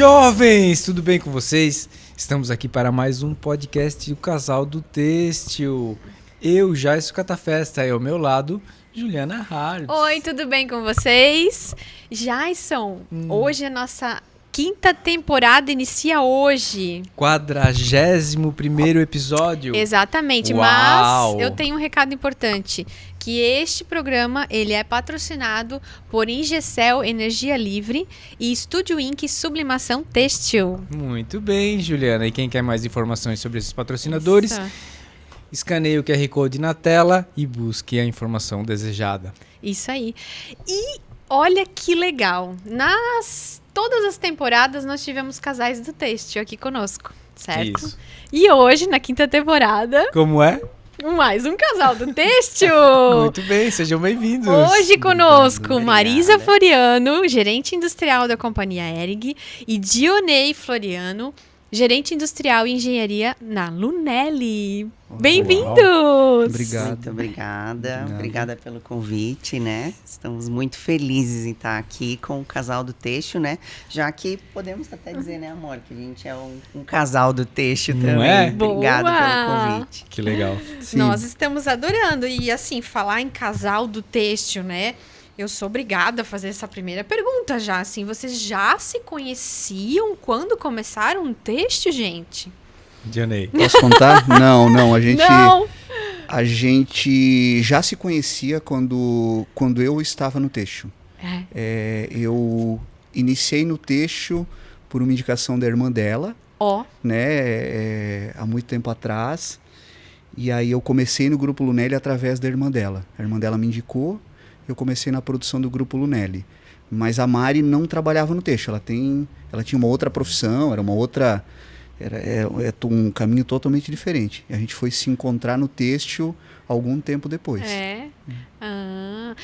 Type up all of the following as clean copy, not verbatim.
Jovens, tudo bem com vocês? Estamos aqui para mais um podcast do Casal do Têxtil. Eu, Jaisso Catafesta, e ao meu lado, Juliana Hartz. Oi, tudo bem com vocês? Jaisson, hoje a nossa quinta temporada inicia hoje. 41º episódio. Exatamente, Uau! mas eu tenho um recado importante, que este programa ele é patrocinado por Ingecel Energia Livre e Estúdio Inc Sublimação Têxtil. Muito bem, Juliana. E quem quer mais informações sobre esses patrocinadores, escaneie o QR Code na tela e busque a informação desejada. Isso aí. E olha que legal, todas as temporadas nós tivemos casais do têxtil aqui conosco, certo? Isso. E hoje, na quinta temporada, Como é? mais um casal do têxtil. Muito bem, sejam bem-vindos. Hoje conosco, Obrigado. Marisa Floriano, gerente industrial da companhia Erig, e Dionei Floriano, gerente industrial e engenharia na Lunelli. Bem-vindos! Obrigado. Muito obrigada. Obrigada pelo convite, né? Estamos muito felizes em estar aqui com o Casal do Têxtil, né? Já que podemos até dizer, né, amor, que a gente é um casal do têxtil Não também. é? Obrigada Boa! pelo convite. Que legal. Nós estamos adorando. E assim, falar em casal do têxtil, né? Eu sou obrigada a fazer essa primeira pergunta já. Assim, vocês já se conheciam quando começaram um têxtil, gente? Dionei. Posso contar? Não, a gente... Não! A gente já se conhecia quando eu estava no têxtil. Eu iniciei no têxtil por uma indicação da irmã dela, Ó, né, há muito tempo atrás. E aí eu comecei no Grupo Lunelli através da irmã dela. A irmã dela me indicou, eu comecei na produção do Grupo Lunelli. Mas a Mari não trabalhava no têxtil, ela tinha uma outra profissão, era uma outra... Era um caminho totalmente diferente. E a gente foi se encontrar no têxtil algum tempo depois.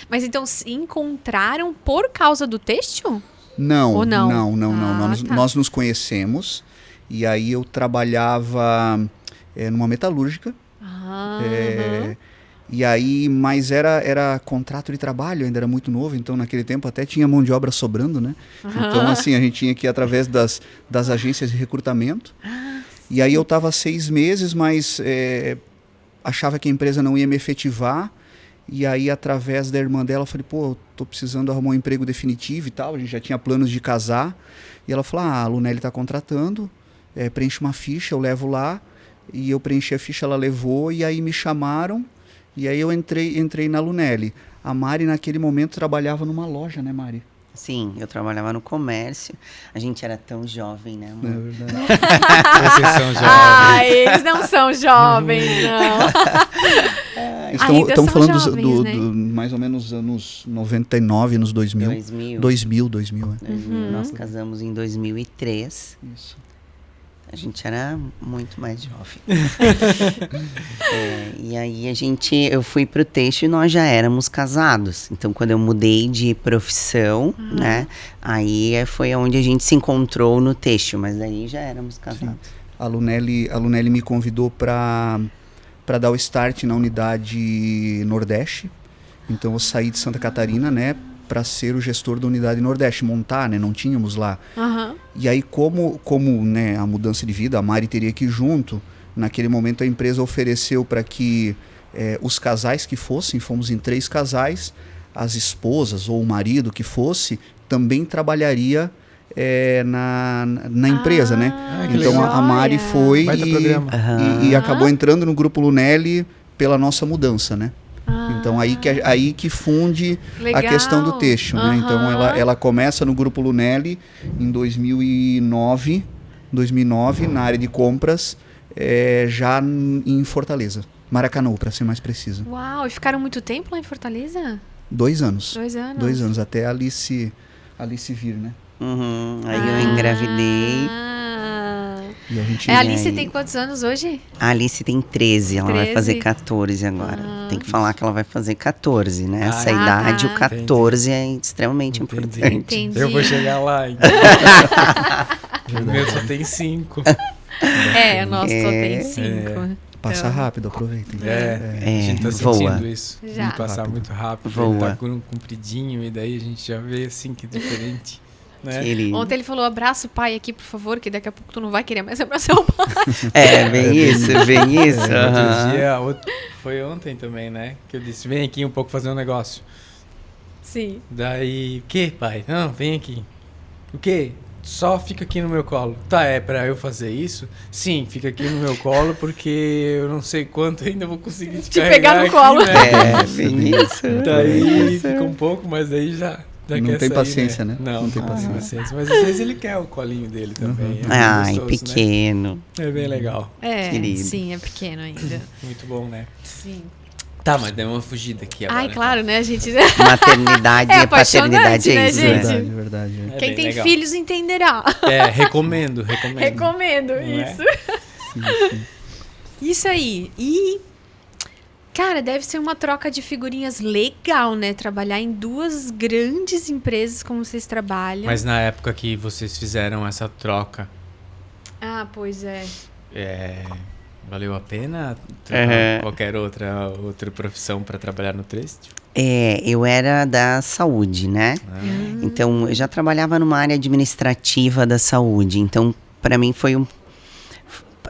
Mas então se encontraram por causa do têxtil? Não, Ou não? não. Tá. Nós nos conhecemos e aí eu trabalhava numa metalúrgica. E aí, mas era contrato de trabalho, ainda era muito novo, então naquele tempo até tinha mão de obra sobrando, né? Então assim, a gente tinha que ir através das agências de recrutamento. E aí eu estava 6 meses, mas achava que a empresa não ia me efetivar. E aí, através da irmã dela, eu falei, pô, eu tô precisando arrumar um emprego definitivo e tal. A gente já tinha planos de casar. E ela falou, a Lunelli tá contratando, preenche uma ficha, eu levo lá. E eu preenchi a ficha, ela levou, e aí me chamaram. E aí eu entrei na Lunelli. A Mari, naquele momento, trabalhava numa loja, né, Mari? Sim, eu trabalhava no comércio. A gente era tão jovem, né, amor? É verdade. Vocês são jovens. Eles não são jovens, não. Ainda Estamos são falando jovens, né? do mais ou menos anos 99, anos 2000. 2000, Nós casamos em 2003. Isso. A gente era muito mais jovem. E aí eu fui pro têxtil e nós já éramos casados. Então, quando eu mudei de profissão, né? Aí foi onde a gente se encontrou no têxtil, mas daí já éramos casados. A Lunelli me convidou para dar o start na unidade Nordeste. Então, eu saí de Santa Catarina, né? Para ser o gestor da unidade Nordeste, montar, né? Não tínhamos lá. E aí, como né, a mudança de vida, a Mari teria que ir junto, naquele momento a empresa ofereceu para que os casais que fossem, fomos em 3 casais, as esposas ou o marido que fosse, também trabalharia na empresa, né? que Então legal. a Mari foi Baita programa. e acabou entrando no Grupo Lunelli pela nossa mudança, né? Então aí que funde Legal. a questão do têxtil, né? Então ela começa no Grupo Lunelli em 2009 na área de compras, já em Fortaleza, Maracanaú, para ser mais preciso. Uau, e ficaram muito tempo lá em Fortaleza? 2 anos. 2 anos. 2 anos, até a Alice vir, né? Aí eu engravidei. E a gente... A Alice tem quantos anos hoje? A Alice tem 13, ela vai 13? fazer 14 agora. Tem que falar que ela vai fazer 14, né? Essa Ah, idade, tá. o 14 é extremamente importante. Entendi. Eu vou chegar lá, então. O meu só tem 5. O nosso só tem 5. Passa rápido, aproveitem. A gente tá voa. sentindo isso. Já. De passar muito rápido. Voa. Ele tá compridinho e daí a gente já vê assim que é diferente. né? Querido. Ontem ele falou, abraça o pai aqui, por favor, que daqui a pouco tu não vai querer mais abraçar o pai. Bem isso, bem isso. Outro dia, foi ontem também, né? Que eu disse, vem aqui um pouco fazer um negócio. Sim. Daí, o que, pai? Não, vem aqui. O quê? Só fica aqui no meu colo. Tá, é pra eu fazer isso? Sim, fica aqui no meu colo, porque eu não sei quanto ainda vou conseguir te pegar no aqui, colo. né? Bem isso. Daí bem isso. fica um pouco, mas daí já Não quer tem sair, paciência, né? Não tem paciência. Mas às vezes ele quer o colinho dele também. É bem Ai, gostoso, pequeno. né? É bem legal. Querido. Sim, é pequeno ainda. Muito bom, né? Sim. Tá, mas deu uma fugida aqui agora. Ai, claro, né, gente? Maternidade É e paternidade apaixonante, é né, isso, gente? né? Verdade. É Quem bem tem legal. filhos entenderá. Recomendo. Recomendo Não é? isso. Isso aí. E, cara, deve ser uma troca de figurinhas legal, né? Trabalhar em duas grandes empresas como vocês trabalham. Mas na época que vocês fizeram essa troca, Ah, pois é. valeu a pena trocar Uhum. qualquer outra profissão para trabalhar no têxtil? Eu era da saúde, né? Então, eu já trabalhava numa área administrativa da saúde. Então, para mim foi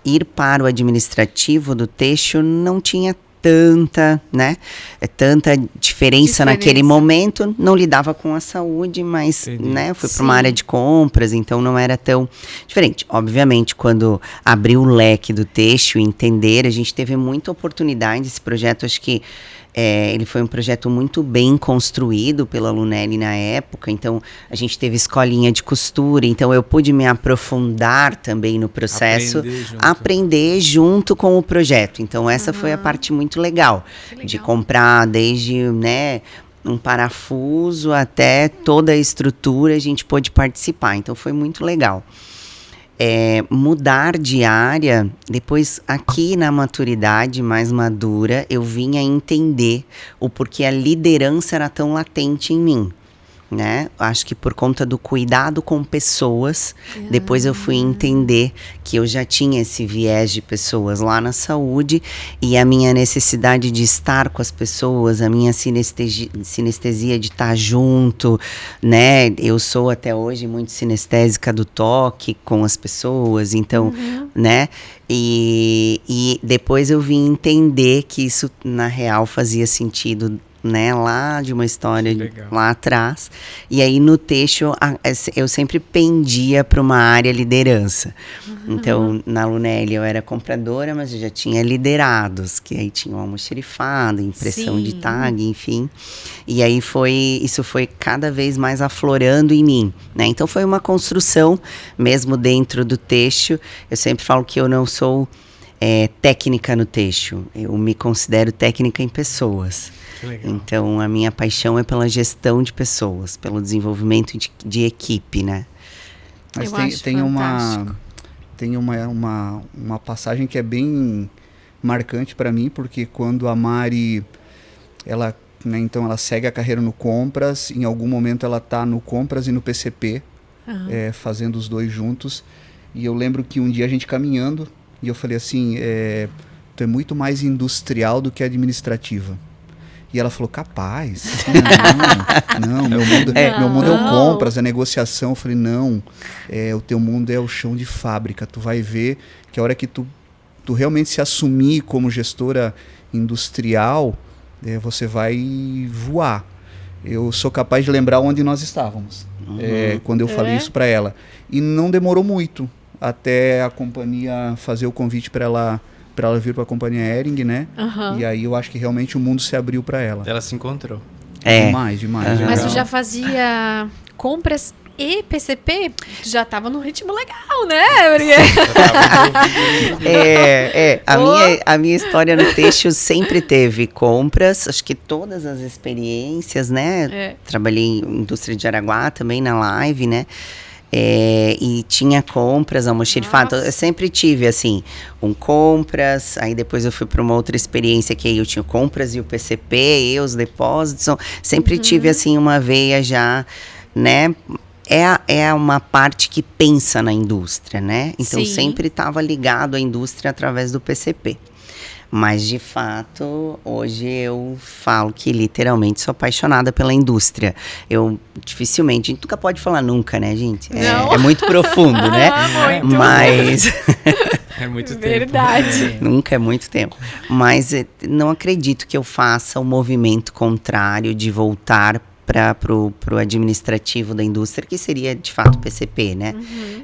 ir para o administrativo do têxtil não tinha tanta, né? Tanta diferença naquele momento. Não lidava com a saúde, mas, Entendi. né? Fui para Sim. uma área de compras, então não era tão diferente. Obviamente, quando abriu o leque do têxtil, entender, a gente teve muita oportunidade. Esse projeto, acho que ele foi um projeto muito bem construído pela Lunelli na época, então a gente teve escolinha de costura, então eu pude me aprofundar também no processo, aprender junto com o projeto. Então essa foi a parte muito legal, de comprar desde, né, um parafuso até toda a estrutura, a gente pôde participar, então foi muito legal. Mudar de área, depois aqui na maturidade mais madura, eu vim a entender o porquê a liderança era tão latente em mim, né? Acho que por conta do cuidado com pessoas, depois eu fui entender que eu já tinha esse viés de pessoas lá na saúde e a minha necessidade de estar com as pessoas, a minha sinestesia de estar junto, né? Eu sou até hoje muito sinestésica do toque com as pessoas, então, né? E depois eu vim entender que isso na real fazia sentido, né, lá de uma história lá atrás, e aí no têxtil eu sempre pendia para uma área liderança. Então na Lunelli eu era compradora, mas eu já tinha liderados, que aí tinha almoxerifado, impressão de tag, enfim, e aí isso foi cada vez mais aflorando em mim, né? Então foi uma construção mesmo dentro do têxtil. Eu sempre falo que eu não sou técnica no têxtil, eu me considero técnica em pessoas. Então, a minha paixão é pela gestão de pessoas, pelo desenvolvimento de equipe, né? Mas Eu tem uma passagem que é bem marcante para mim, porque quando a Mari, ela, né, então ela segue a carreira no Compras, em algum momento ela tá no Compras e no PCP, fazendo os dois juntos, e eu lembro que um dia a gente caminhando, e eu falei assim, tu é muito mais industrial do que administrativa. E ela falou, capaz? Não, meu mundo é o compras, a negociação. Eu falei, não, o teu mundo é o chão de fábrica. Tu vai ver que a hora que tu realmente se assumir como gestora industrial, você vai voar. Eu sou capaz de lembrar onde nós estávamos, quando eu falei isso para ela. E não demorou muito até a companhia fazer o convite para ela vir para a companhia Hering, né? E aí eu acho que realmente o mundo se abriu para ela. Ela se encontrou. Demais. Mas tu já fazia compras e PCP? Tu já tava num ritmo legal, né? A minha história no têxtil sempre teve compras, acho que todas as experiências, né? Trabalhei em indústria de Araguá também, na Live, né? E tinha compras, almoxerifado. Eu sempre tive, assim, compras, aí depois eu fui para uma outra experiência que aí eu tinha compras e o PCP e os depósitos. Sempre tive, assim, uma veia já, né? É uma parte que pensa na indústria, né? Então sempre estava ligado à indústria através do PCP. Mas, de fato, hoje eu falo que literalmente sou apaixonada pela indústria. Eu dificilmente, a gente nunca pode falar nunca, né, gente? Não. É muito profundo, né? Muito. Mas... É muito tempo. Verdade. Nunca é muito tempo. Mas não acredito que eu faça o movimento contrário de voltar para o administrativo da indústria, que seria, de fato, o PCP, né?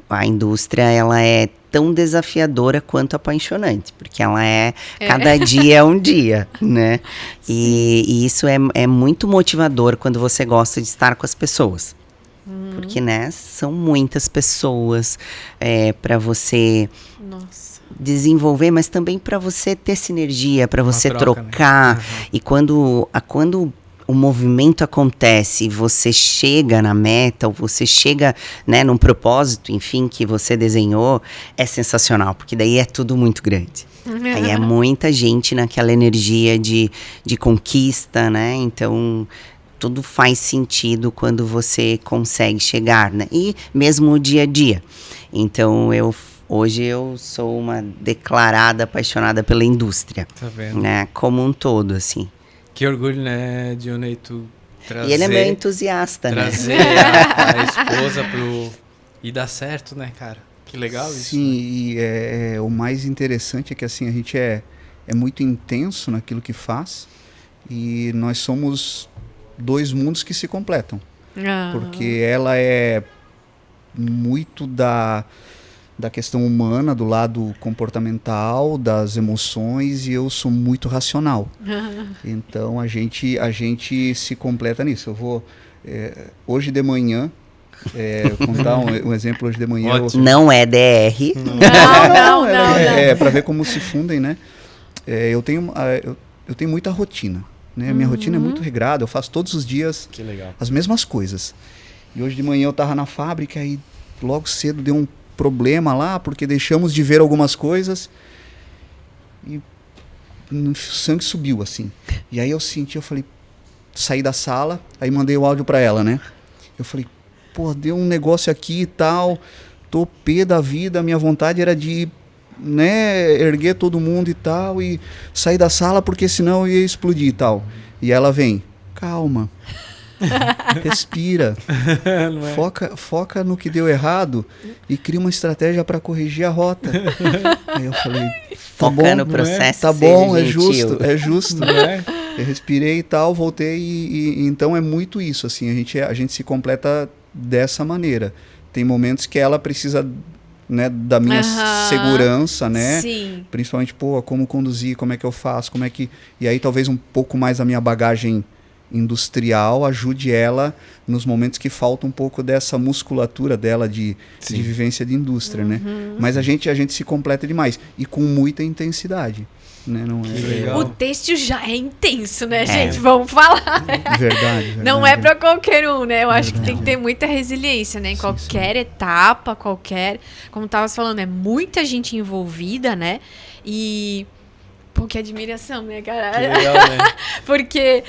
A indústria, ela é tão desafiadora quanto apaixonante, porque ela cada dia é um dia, né? E isso é muito motivador quando você gosta de estar com as pessoas. Porque, né, são muitas pessoas para você desenvolver, mas também para você ter sinergia, para você trocar. Né? E quando o movimento acontece e você chega na meta, ou você chega, né, num propósito, enfim, que você desenhou, é sensacional, porque daí é tudo muito grande. Aí é muita gente naquela energia de conquista, né? Então, tudo faz sentido quando você consegue chegar, né? E mesmo o dia a dia. Então, hoje eu sou uma declarada apaixonada pela indústria. Tá vendo? Né? Como um todo, assim. Que orgulho, né, Dionei, tu trazer... E ele é meio entusiasta, trazer né? a esposa e dar certo, né, cara? Que legal isso. Sim, né? E o mais interessante é que, assim, a gente é muito intenso naquilo que faz e nós somos 2 mundos que se completam. Porque ela é muito da questão humana, do lado comportamental, das emoções, e eu sou muito racional. Então a gente se completa nisso. Eu vou hoje de manhã contar um exemplo. Hoje de manhã não é DR. Não. Para ver como se fundem, né? Eu tenho muita rotina, né? Minha rotina é muito regrada. Eu faço todos os dias as mesmas coisas. E hoje de manhã eu estava na fábrica e logo cedo deu um problema lá, porque deixamos de ver algumas coisas e o sangue subiu, assim. E aí eu falei, saí da sala, aí mandei o áudio pra ela, né? Eu falei, pô, deu um negócio aqui e tal, tô pé da vida, minha vontade era de, né, erguer todo mundo e tal, e sair da sala porque senão eu ia explodir e tal. E ela vem, calma. Respira, foca no que deu errado e cria uma estratégia para corrigir a rota. Aí eu falei, foca no processo, tá bom, é justo. Eu respirei e tal, voltei e então é muito isso, assim, a gente se completa dessa maneira. Tem momentos que ela precisa, né, da minha segurança, né? Sim. Principalmente, como conduzir, como é que eu faço, e aí talvez um pouco mais a minha bagagem industrial ajude ela nos momentos que falta um pouco dessa musculatura dela de vivência de indústria, né? Mas a gente se completa demais e com muita intensidade, né? Não é... O têxtil já é intenso, né, gente? Vamos falar. Verdade. Não é para qualquer um, né? Eu acho que tem que ter muita resiliência, né? Em qualquer etapa, como tava falando, é muita gente envolvida, né? E pô, que admiração, né, cara? Que legal, né? Porque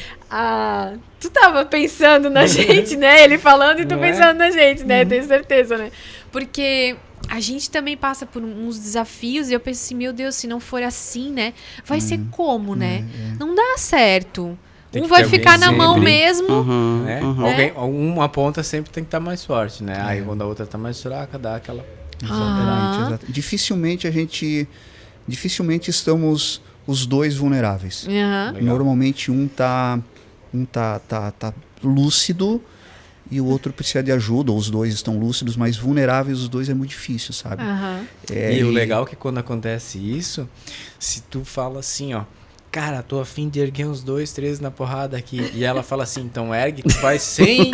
tu tava pensando na gente, né? Ele falando e tu pensando na gente, né? Tenho certeza, né? Porque a gente também passa por uns desafios e eu penso assim, meu Deus, se não for assim, né? Vai ser como, né? Não dá certo. Um vai ficar na mão mesmo. Né? Uma ponta sempre tem que estar mais forte, né? Aí quando a outra tá mais fraca, dá aquela... Exatamente. Dificilmente estamos os 2 vulneráveis. Normalmente um tá lúcido e o outro precisa de ajuda, ou os 2 estão lúcidos, mas vulneráveis os 2 é muito difícil, sabe? E o legal é que quando acontece isso, se tu fala assim, ó, cara, tô a fim de erguer uns 2, 3 na porrada aqui. E ela fala assim, então ergue, tu vai sem...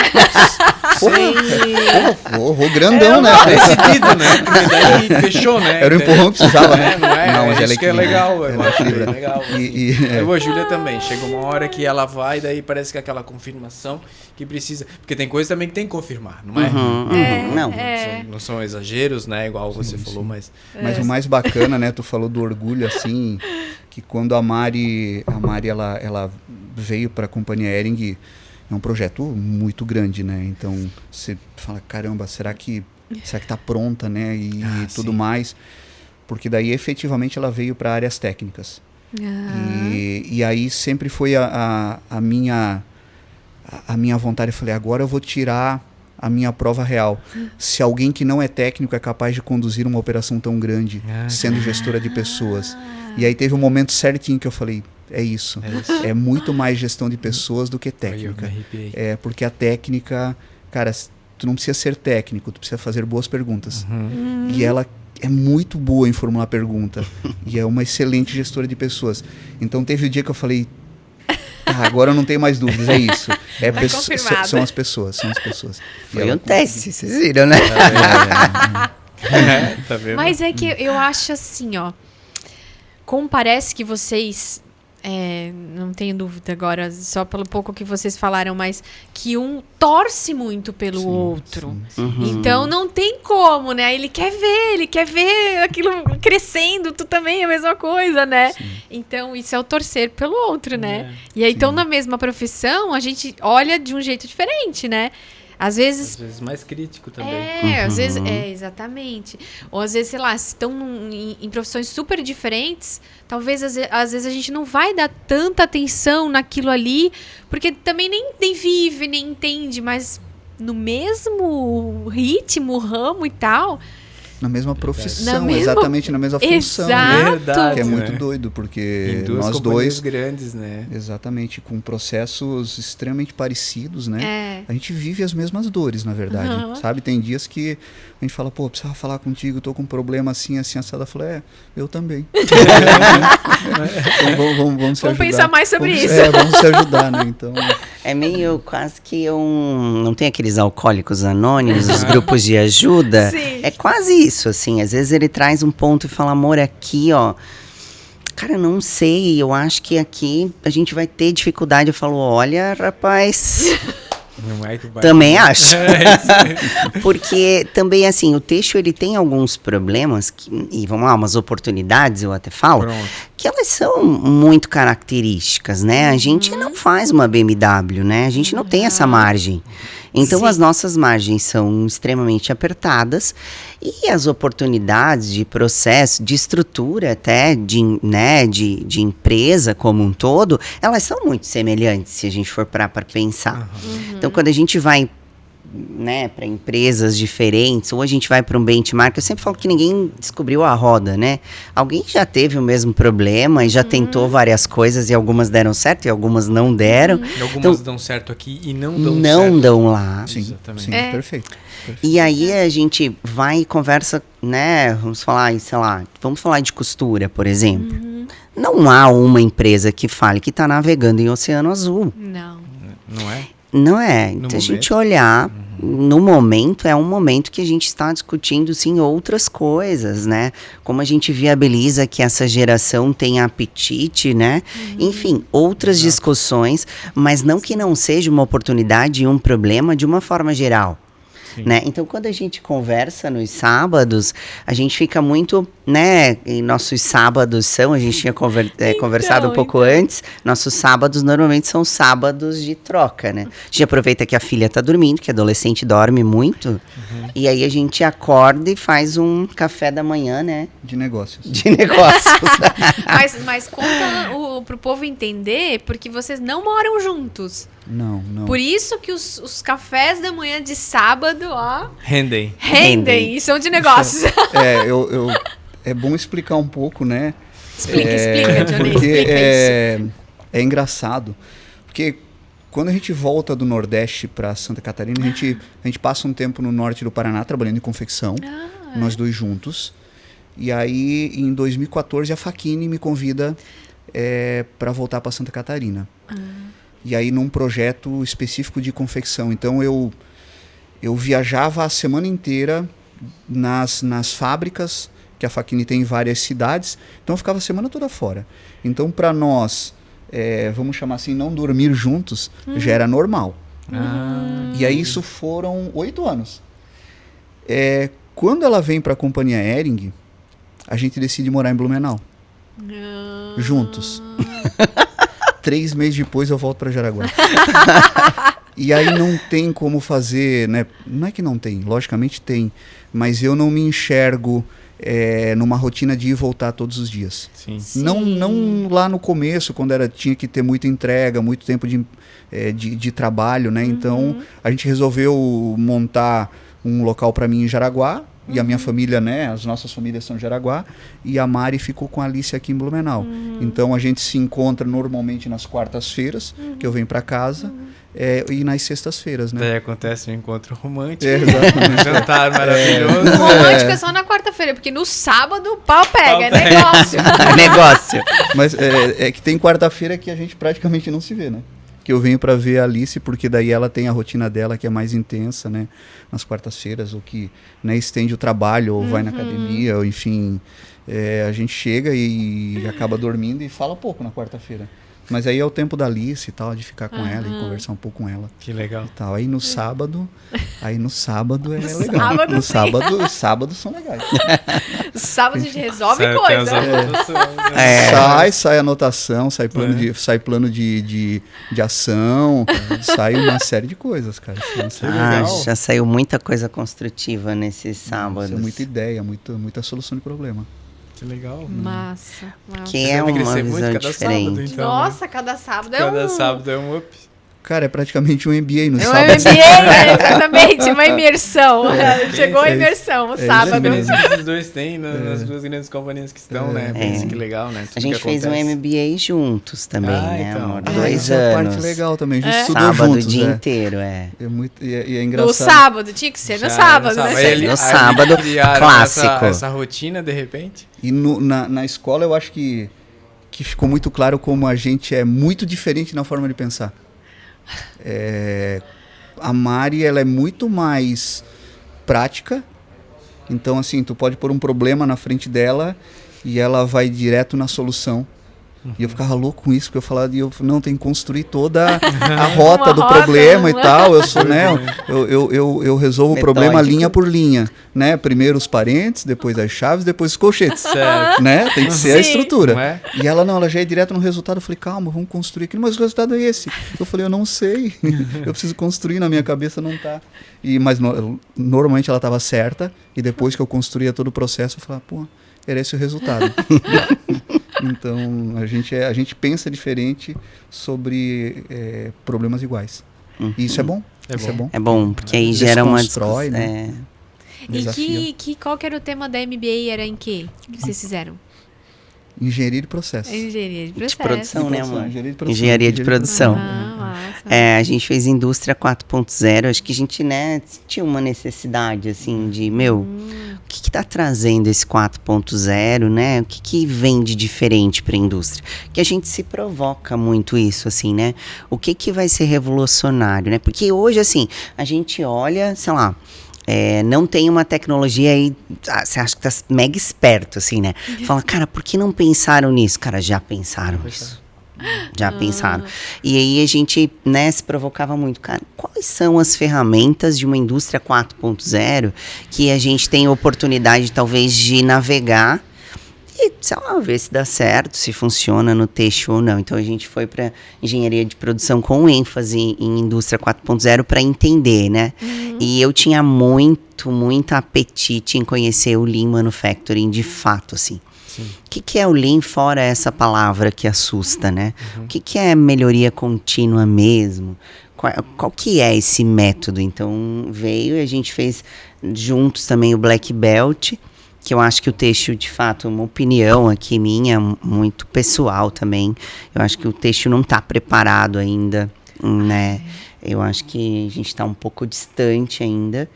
Vou grandão, né? Decidido, né? Porque daí fechou, né? Era o empurrão que precisava, né? Não, mas ela isso que é legal. Eu acho que é legal. Eu a Júlia também. Chega uma hora que ela vai, daí parece que é aquela confirmação que precisa. Porque tem coisa também que tem que confirmar, não é? Não são exageros, né? Igual você falou, mas... Mas o mais bacana, né? Tu falou do orgulho, assim... que quando a Mari ela veio para a companhia Hering, é um projeto muito grande, né? Então você fala, caramba, será que tá pronta, né? E tudo mais, porque daí efetivamente ela veio para áreas técnicas. E aí sempre foi a minha vontade. Eu falei, agora eu vou tirar a minha prova real. Se alguém que não é técnico é capaz de conduzir uma operação tão grande, sendo gestora de pessoas. E aí teve um momento certinho que eu falei, é isso. É muito mais gestão de pessoas do que técnica. Porque a técnica, cara, tu não precisa ser técnico, tu precisa fazer boas perguntas. E ela é muito boa em formular pergunta. E é uma excelente gestora de pessoas. Então teve o dia que eu falei, agora eu não tenho mais dúvidas, é isso. São as pessoas. Foi um teste, vocês viram, né? Tá vendo? Mas é que eu acho assim, ó. Como parece que vocês... não tenho dúvida agora, só pelo pouco que vocês falaram, mas que um torce muito pelo outro. Então não tem como, né? Ele quer ver aquilo crescendo, tu também é a mesma coisa, né? Sim. Então isso é o torcer pelo outro, né? E aí, então, na mesma profissão, a gente olha de um jeito diferente, né? Às vezes mais crítico também. Às vezes, exatamente. Ou às vezes, sei lá, se estão em profissões super diferentes, talvez às vezes a gente não vai dar tanta atenção naquilo ali, porque também nem vive, nem entende, mas no mesmo ritmo, ramo e tal... Na mesma profissão, exatamente na mesma função. Exato. Que é muito doido, porque nós dois... grandes, né? Exatamente, com processos extremamente parecidos, né? A gente vive as mesmas dores, na verdade, sabe? Tem dias que a gente fala, pô, precisava falar contigo, tô com um problema assim, assado. Eu falo, eu também. Então, vamos se ajudar. Vamos pensar mais sobre isso. Vamos se ajudar, né? Então... É meio quase que não tem aqueles alcoólicos anônimos, os grupos de ajuda? Sim. É quase isso, assim. Às vezes ele traz um ponto e fala, amor, aqui, ó. Cara, não sei, eu acho que aqui a gente vai ter dificuldade. Eu falo, olha, rapaz... Não é que vai... Também acho. Porque também, assim, o texto, ele tem alguns problemas, e vamos lá, umas oportunidades, eu até falo, que elas são muito características, né? A gente não faz uma BMW, né? A gente não tem essa margem. Então, as nossas margens são extremamente apertadas e as oportunidades de processo, de estrutura até, de empresa como um todo, elas são muito semelhantes, se a gente for para pensar. Então, quando a gente vai, né, para empresas diferentes, ou a gente vai para um benchmark, eu sempre falo que ninguém descobriu a roda, né? Alguém já teve o mesmo problema e já tentou várias coisas e algumas deram certo e algumas não deram. E algumas dão certo aqui e não dão certo. Não dão lá. Sim, exatamente. Sim, perfeito. E aí a gente vai e conversa, né, vamos falar, sei lá, vamos falar de costura, por exemplo. Não há uma empresa que fale que está navegando em oceano azul. Não. Não é? Não é. Então, a gente olhar, no momento, é um momento que a gente está discutindo, sim, outras coisas, né? Como a gente viabiliza que essa geração tenha apetite, né? Enfim, outras discussões, mas não que não seja uma oportunidade e um problema de uma forma geral. Né? Então, quando a gente conversa nos sábados, a gente fica muito, né? E nossos sábados são, a gente tinha conversado um pouco antes, nossos sábados normalmente são sábados de troca, né? A gente aproveita que a filha tá dormindo, que adolescente dorme muito, e aí a gente acorda e faz um café da manhã, né? De negócios. Mas conta pro povo entender, porque vocês não moram juntos. Não. Por isso que os cafés da manhã de sábado, ó... Rendem e são de negócios. É bom explicar um pouco, né? Explica, Johnny, porque explica isso. É engraçado. Porque quando a gente volta do Nordeste para Santa Catarina, a gente passa um tempo no norte do Paraná trabalhando em confecção, nós dois juntos. E aí, em 2014, a Facchini me convida para voltar para Santa Catarina. E aí num projeto específico de confecção. Então eu viajava a semana inteira nas fábricas, que a Facchini tem em várias cidades. Então eu ficava a semana toda fora. Então para nós, vamos chamar assim, não dormir juntos, já era normal. E aí isso foram 8 anos. Quando ela vem para a companhia Hering, a gente decide morar em Blumenau. Juntos. 3 meses depois eu volto para Jaraguá. E aí não tem como fazer, né? Não é que não tem, logicamente tem, mas eu não me enxergo numa rotina de ir e voltar todos os dias. Sim. Sim. Não lá no começo, quando tinha que ter muita entrega, muito tempo de trabalho, né? Então, a gente resolveu montar um local para mim em Jaraguá, e a minha família, né? As nossas famílias são de Jaraguá, e a Mari ficou com a Alice aqui em Blumenau. Então, a gente se encontra normalmente nas quartas-feiras, que eu venho para casa, e nas sextas-feiras, né? Daí acontece um encontro romântico, Exatamente. um jantar maravilhoso. Romântico é só na quarta-feira, porque no sábado o pau pega, é Pau pega. negócio. Negócio. Mas é que tem quarta-feira que a gente praticamente não se vê, né? Que eu venho para ver a Alice, porque daí ela tem a rotina dela que é mais intensa, né? Nas quartas-feiras, ou que, né, estende o trabalho, ou vai na academia, ou enfim. A gente chega e acaba dormindo e fala pouco na quarta-feira. Mas aí é o tempo da Alice e tal, de ficar com ela e conversar um pouco com ela. Que legal. E tal. Aí no sábado é legal. sábado, No sim. sábados são legais. Sábado a gente resolve Tem coisa. as anotações, né? Sai anotação, sai plano de ação, sai uma série de coisas, cara. Isso é Ah, legal. já saiu muita coisa construtiva nesses sábados. Isso é muita ideia, muita solução de problema. Que legal. Massa. Que Você é deve uma crescer muito visão cada diferente. sábado, então. Nossa, cada sábado é Cada um... sábado é um up. Cara, é praticamente um MBA no É um sábado. MBA, né? Exatamente, uma imersão. Chegou a é isso. imersão, o É isso A sábado. experiência que os dois têm nas duas grandes companhias que estão, né? Pensa que legal, né? Tudo A gente que fez um acontece. MBA juntos também, Ah, né, então. amor? Ah, 2 Essa é a anos. parte legal também. A gente estudou Sábado juntos, o dia né? inteiro, É muito, e é No engraçado. sábado, tinha que ser no Já sábado, né? Aí No aí sábado, criaram clássico. Essa rotina, de repente. E na escola eu acho que ficou muito claro como a gente é muito diferente na forma de pensar. A Mari, ela é muito mais prática. Então, assim, tu pode pôr um problema na frente dela e ela vai direto na solução. E eu ficava louco com isso, porque eu falava, não, tem que construir toda a rota Uma do rota, problema e né? tal. Eu sou, né? Eu resolvo o problema Metódico. linha por linha, né? Primeiro os parênteses, depois as chaves, depois os colchetes. Certo. Né? Tem que ser a Sim. estrutura. Não é? E ela já é direto no resultado. Eu falei, calma, vamos construir aquilo, mas o resultado é esse. Eu falei, eu não sei. Eu preciso construir, na minha cabeça não tá. Mas normalmente ela estava certa, e depois que eu construía todo o processo, eu falava, pô, era esse o resultado. Então, a gente pensa diferente sobre problemas iguais. E isso é bom. Isso é bom. É bom, porque aí gera uma Desconstrói, discussão. né? E Desafio. qual que era o tema da MBA? Era em quê? O que vocês fizeram? Engenharia de processo. Engenharia de processo. produção, né, amor? Engenharia de produção. Engenharia de produção. Ah, massa. A gente fez indústria 4.0, acho que a gente, né, tinha uma necessidade, assim, de, o que tá trazendo esse 4.0, né, o que vem de diferente para a indústria? Que a gente se provoca muito isso, assim, né, o que vai ser revolucionário, né, porque hoje, assim, a gente olha, sei lá, não tem uma tecnologia aí, você acha que tá mega esperto, assim, né? Fala, cara, por que não pensaram nisso? Cara, já pensaram nisso. Já pensaram. E aí a gente, né, se provocava muito. Cara, quais são as ferramentas de uma indústria 4.0 que a gente tem oportunidade, talvez, de navegar e, sei lá, ver se dá certo, se funciona no texto ou não. Então a gente foi para engenharia de produção com ênfase em indústria 4.0 para entender, né? E eu tinha muito apetite em conhecer o Lean Manufacturing de fato, assim. O que é o Lean fora essa palavra que assusta, né? O que é melhoria contínua mesmo? Qual que é esse método? Então veio e a gente fez juntos também o Black Belt, que eu acho que o texto, de fato, uma opinião aqui minha, muito pessoal também. Eu acho que o texto não está preparado ainda, né? Eu acho que a gente está um pouco distante ainda.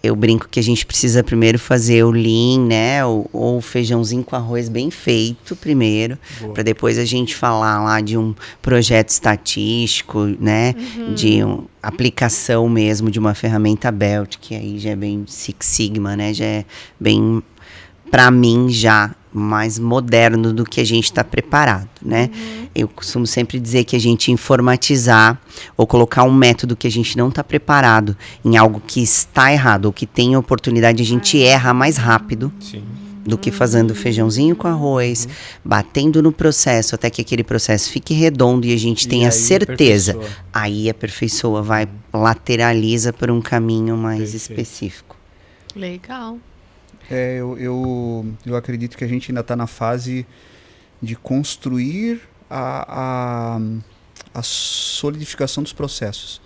Eu brinco que a gente precisa primeiro fazer o lean, né? Ou o feijãozinho com arroz bem feito primeiro, para depois a gente falar lá de um projeto estatístico, né? De aplicação mesmo de uma ferramenta Belt, que aí já é bem Six Sigma, né? Já é bem, para mim, já mais moderno do que a gente está preparado, né? Eu costumo sempre dizer que a gente informatizar ou colocar um método que a gente não está preparado em algo que está errado ou que tem oportunidade, a gente erra mais rápido do que fazendo feijãozinho com arroz, batendo no processo até que aquele processo fique redondo e a gente tenha certeza. Aí aperfeiçoa, lateraliza por um caminho mais específico. Legal. Eu acredito que a gente ainda está na fase de construir a solidificação dos processos.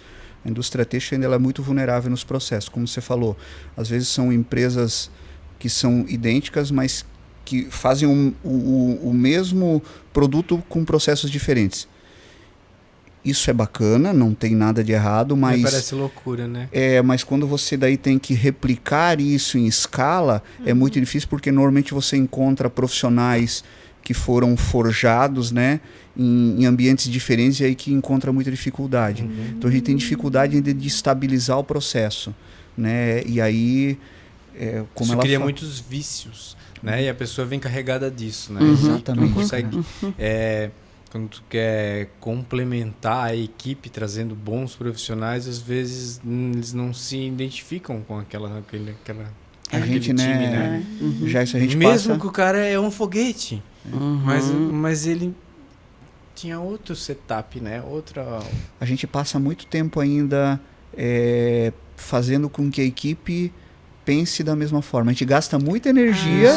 A indústria têxtil ainda ela é muito vulnerável nos processos, como você falou. Às vezes são empresas que são idênticas, mas que fazem o mesmo produto com processos diferentes. Isso é bacana, não tem nada de errado, mas... Parece loucura, né? Mas quando você daí tem que replicar isso em escala, é muito difícil, porque normalmente você encontra profissionais que foram forjados, né, em ambientes diferentes, e aí que encontra muita dificuldade. Então a gente tem dificuldade ainda de estabilizar o processo, né? E aí... como isso ela cria muitos vícios, né? E a pessoa vem carregada disso, né? Exatamente. Tu não consegue... quando tu quer complementar a equipe trazendo bons profissionais, às vezes eles não se identificam com aquele time, né? Já isso a gente mesmo que o cara é um foguete, mas ele tinha outro setup, né? A gente passa muito tempo ainda fazendo com que a equipe pense da mesma forma. A gente gasta muita energia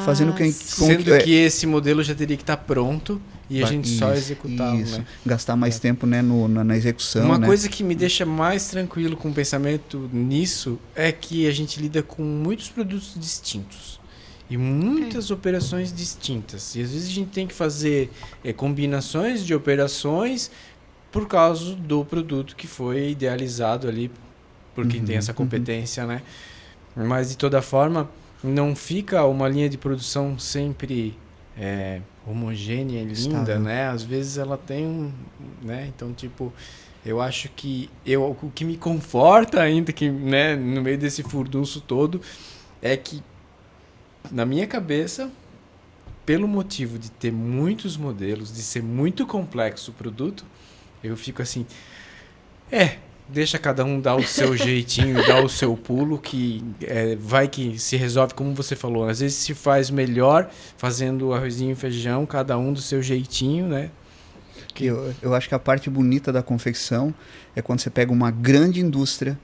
fazendo sendo que esse modelo já teria que estar pronto e a gente só executá-lo, né? Gastar mais tempo, né, na execução. Uma coisa que me deixa mais tranquilo com o pensamento nisso é que a gente lida com muitos produtos distintos e muitas operações distintas. E às vezes a gente tem que fazer combinações de operações por causa do produto que foi idealizado ali por quem tem essa competência, né? Mas de toda forma, não fica uma linha de produção sempre homogênea e linda, estável, né? Às vezes ela tem né? Então, tipo, eu acho que o que me conforta ainda, que, né, no meio desse furdunço todo, é que na minha cabeça, pelo motivo de ter muitos modelos, de ser muito complexo o produto, eu fico assim, deixa cada um dar o seu jeitinho, dar o seu pulo, que vai que se resolve, como você falou. Às vezes se faz melhor fazendo arrozinho e feijão, cada um do seu jeitinho, né? Eu acho que a parte bonita da confecção é quando você pega uma grande indústria,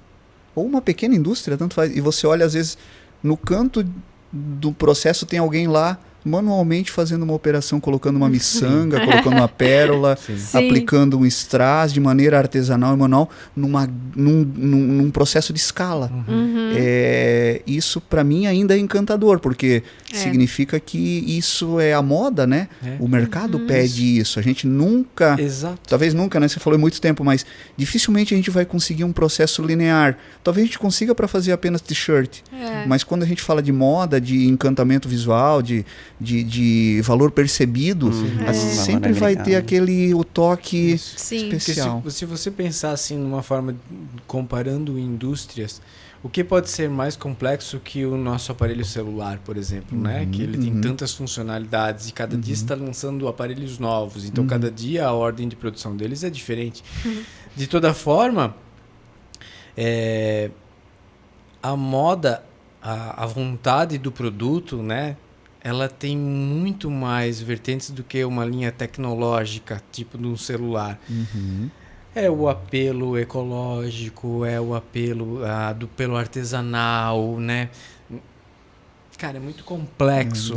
ou uma pequena indústria, tanto faz, e você olha, às vezes, no canto do processo tem alguém lá manualmente fazendo uma operação, colocando uma miçanga, colocando uma pérola, aplicando um strass de maneira artesanal e manual num processo de escala. Isso para mim ainda é encantador, porque significa que isso é a moda, né? O mercado pede isso. A gente nunca, talvez nunca, né? Você falou muito tempo, mas dificilmente a gente vai conseguir um processo linear. Talvez a gente consiga para fazer apenas t-shirt, mas quando a gente fala de moda, de encantamento visual, de valor percebido, sempre vai ter o toque especial. Se você pensar assim numa forma, comparando indústrias, o que pode ser mais complexo que o nosso aparelho celular, por exemplo, né? Que ele tem tantas funcionalidades e cada dia está lançando aparelhos novos, então cada dia a ordem de produção deles é diferente. De toda forma, a moda, a vontade do produto, né? Ela tem muito mais vertentes do que uma linha tecnológica, tipo de um celular. É o apelo ecológico, é o apelo pelo artesanal, né? Cara, é muito complexo.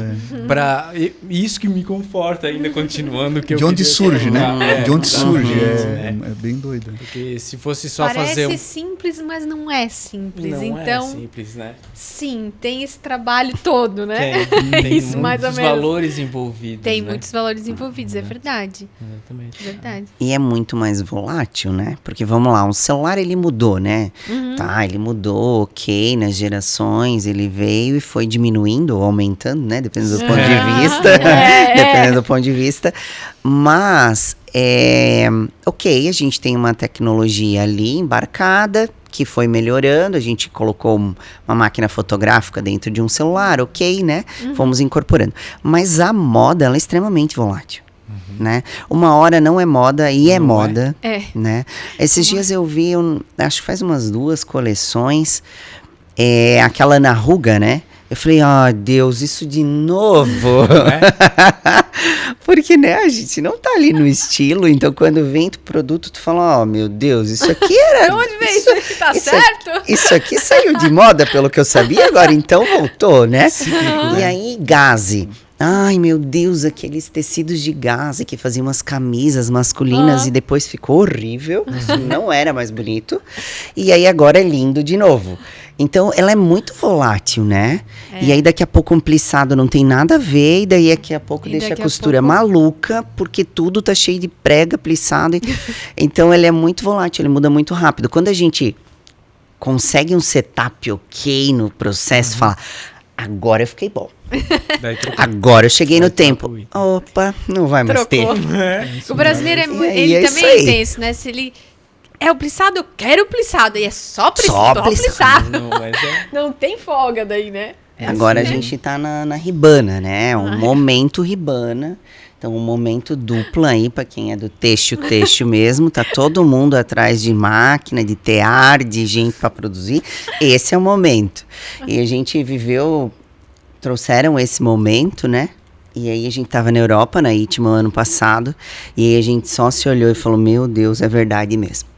Isso que me conforta ainda, continuando. Que de onde surge, né? De onde surge. É bem doido. Porque se fosse só Parece fazer... Parece simples, mas não é simples. Não então, é simples, né? Sim, tem esse trabalho todo, né? Tem Isso, mais ou muitos menos. Valores envolvidos. Tem né? muitos valores envolvidos, é verdade. Exatamente. Verdade. E é muito mais volátil, né? Porque, vamos lá, o celular, ele mudou, né? Tá, ele mudou, ok, nas gerações, ele veio e foi diminuindo ou aumentando, né? Dependendo do ponto de vista. Dependendo do ponto de vista. Mas, ok, a gente tem uma tecnologia ali embarcada, que foi melhorando, a gente colocou uma máquina fotográfica dentro de um celular, ok, né? Fomos incorporando. Mas a moda, ela é extremamente volátil. Né? Uma hora não é moda e é moda, né? Esses dias eu vi, acho que faz umas 2 coleções, aquela Ana Ruga, né? Eu falei, Deus, isso de novo. Porque, né, a gente não tá ali no estilo, então quando vem o produto, tu fala, meu Deus, isso aqui era... De onde veio isso aqui? Tá certo? Isso aqui saiu de moda, pelo que eu sabia, agora então voltou, né? E aí, gaze. Ai, meu Deus, aqueles tecidos de gaze que faziam umas camisas masculinas e depois ficou horrível, não era mais bonito. E aí agora é lindo de novo. Então, ela é muito volátil, né? E aí, daqui a pouco, um plissado não tem nada a ver. E daí, daqui a pouco, deixa a costura maluca. Porque tudo tá cheio de prega, plissado. Então, ele é muito volátil, ele muda muito rápido. Quando a gente consegue um setup ok no processo, fala... Agora eu fiquei bom. Agora eu cheguei no tempo. Opa, não vai mais ter. O brasileiro, ele também é intenso, né? Se ele... É o plissado, eu quero o plissado. E é só plissado. Não tem folga daí, né? Agora assim, a gente tá na ribana, né? Um momento ribana. Então, um momento duplo aí, pra quem é do têxtil mesmo. Tá todo mundo atrás de máquina, de tear, de gente pra produzir. Esse é o momento. E a gente trouxeram esse momento, né? E aí a gente tava na Europa, na ITMA, ano passado, e aí a gente só se olhou e falou, meu Deus, é verdade mesmo.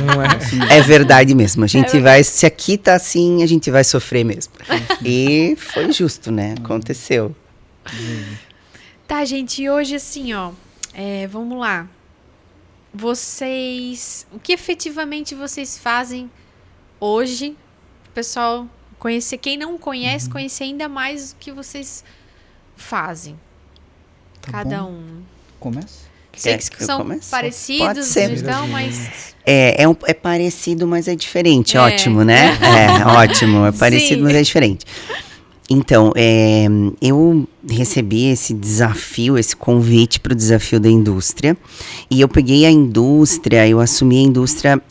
Não é assim. É verdade mesmo. A gente vai, se aqui tá assim, a gente vai sofrer mesmo. E foi justo, né? Aconteceu. Tá, gente, e hoje assim, vamos lá. O que efetivamente vocês fazem hoje? O pessoal conhecer, quem não conhece, conhecer ainda mais o que vocês fazem. Tá Cada bom. um. Começa? Sei que são parecidos, Pode ser. então, mas... É parecido, mas é diferente. Ótimo, né? Ótimo. É parecido, Sim. mas é diferente. Então, eu recebi esse desafio, esse convite para o desafio da indústria. E eu peguei a indústria, eu assumi a indústria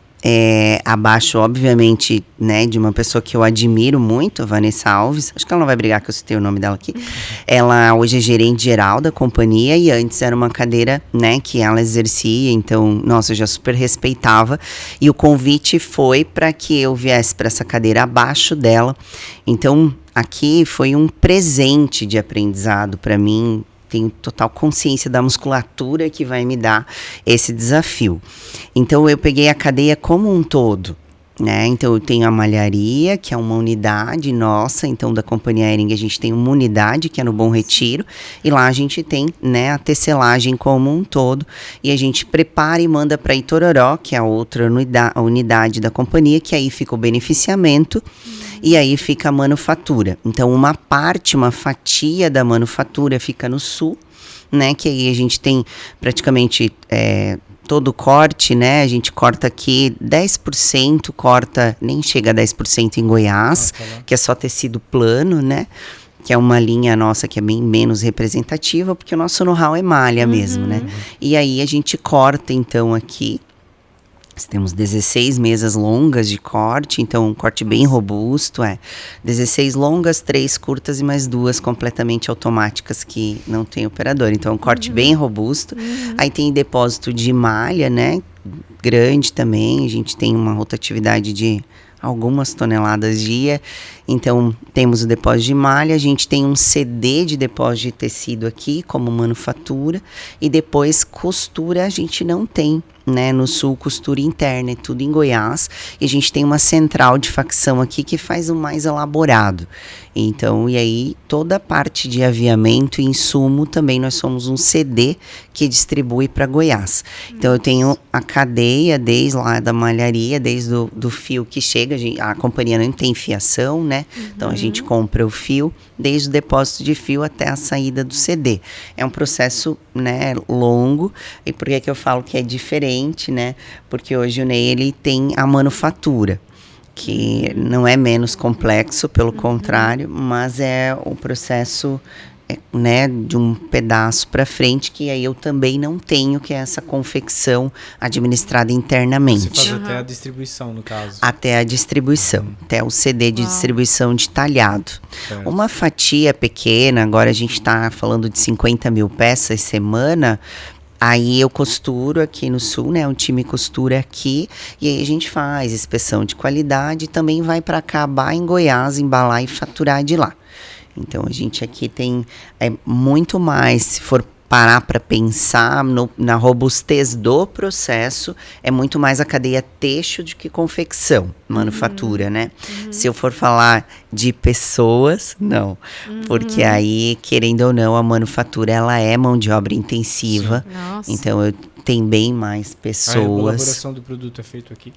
abaixo, obviamente, né, de uma pessoa que eu admiro muito, a Vanessa Alves. Acho que ela não vai brigar que eu citei o nome dela aqui. Ela hoje é gerente geral da companhia e antes era uma cadeira, né, que ela exercia. Então, nossa, eu já super respeitava. E o convite foi para que eu viesse para essa cadeira abaixo dela. Então, aqui foi um presente de aprendizado para mim. Tenho total consciência da musculatura que vai me dar esse desafio. Então, eu peguei a cadeia como um todo, né? Então, eu tenho a malharia, que é uma unidade nossa. Então, da Companhia Hering, a gente tem uma unidade, que é no Bom Retiro. E lá a gente tem, né, a tecelagem como um todo. E a gente prepara e manda para Itororó, que é a outra unidade da companhia, que aí fica o beneficiamento. E aí fica a manufatura. Então, uma fatia da manufatura fica no sul, né? Que aí a gente tem praticamente todo o corte, né? A gente corta aqui 10%, nem chega a 10% em Goiás, que é só tecido plano, né? Que é uma linha nossa que é bem menos representativa, porque o nosso know-how é malha mesmo, né? E aí a gente corta, então, aqui. Temos 16 mesas longas de corte, então um corte bem robusto, 16 longas, 3 curtas e mais 2 completamente automáticas que não tem operador. Então, um corte bem robusto. Aí tem depósito de malha, né? Grande também, a gente tem uma rotatividade de algumas toneladas dia. Então, temos o depósito de malha, a gente tem um CD de depósito de tecido aqui, como manufatura, e depois costura a gente não tem, né? No sul, costura interna, é tudo em Goiás, e a gente tem uma central de facção aqui que faz o mais elaborado. Então, e aí, toda a parte de aviamento e insumo também nós somos um CD que distribui para Goiás. Então, eu tenho a cadeia desde lá da malharia, desde do fio que chega, a companhia não tem fiação, né? Então, a gente compra o fio, desde o depósito de fio até a saída do CD. É um processo, né, longo. E por que eu falo que é diferente, né? Porque hoje o Ney, ele tem a manufatura, que não é menos complexo, pelo contrário, mas é o processo, né, de um pedaço para frente, que aí eu também não tenho, que é essa confecção administrada internamente. Você faz até a distribuição, no caso. Até a distribuição, até o CD de distribuição de talhado. Certo. Uma fatia pequena, agora a gente está falando de 50 mil peças semana, Aí eu costuro aqui no sul, né? Um time costura aqui. E aí a gente faz inspeção de qualidade. E também vai para acabar em Goiás, embalar e faturar de lá. Então a gente aqui tem muito mais, se for parar para pensar na robustez do processo, é muito mais a cadeia têxtil do que confecção, manufatura, né? Se eu for falar de pessoas, não. Porque aí, querendo ou não, a manufatura, ela é mão de obra intensiva. Nossa. Então, tem bem mais A pessoas. elaboração do produto é feita aqui?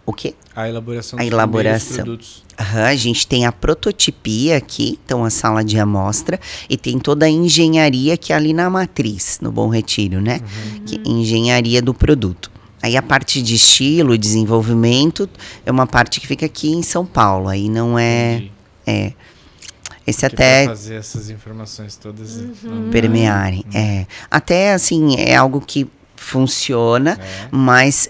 O quê? A elaboração A dos elaboração. primeiros produtos. A gente tem a prototipia aqui, então a sala de amostra, e tem toda a engenharia que é ali na matriz, no Bom Retiro, né? Que engenharia do produto. Aí a parte de estilo, desenvolvimento, é uma parte que fica aqui em São Paulo, aí não é... Entendi. Esse Que até pra fazer essas informações todas. permearem. Até assim, é algo que funciona, mas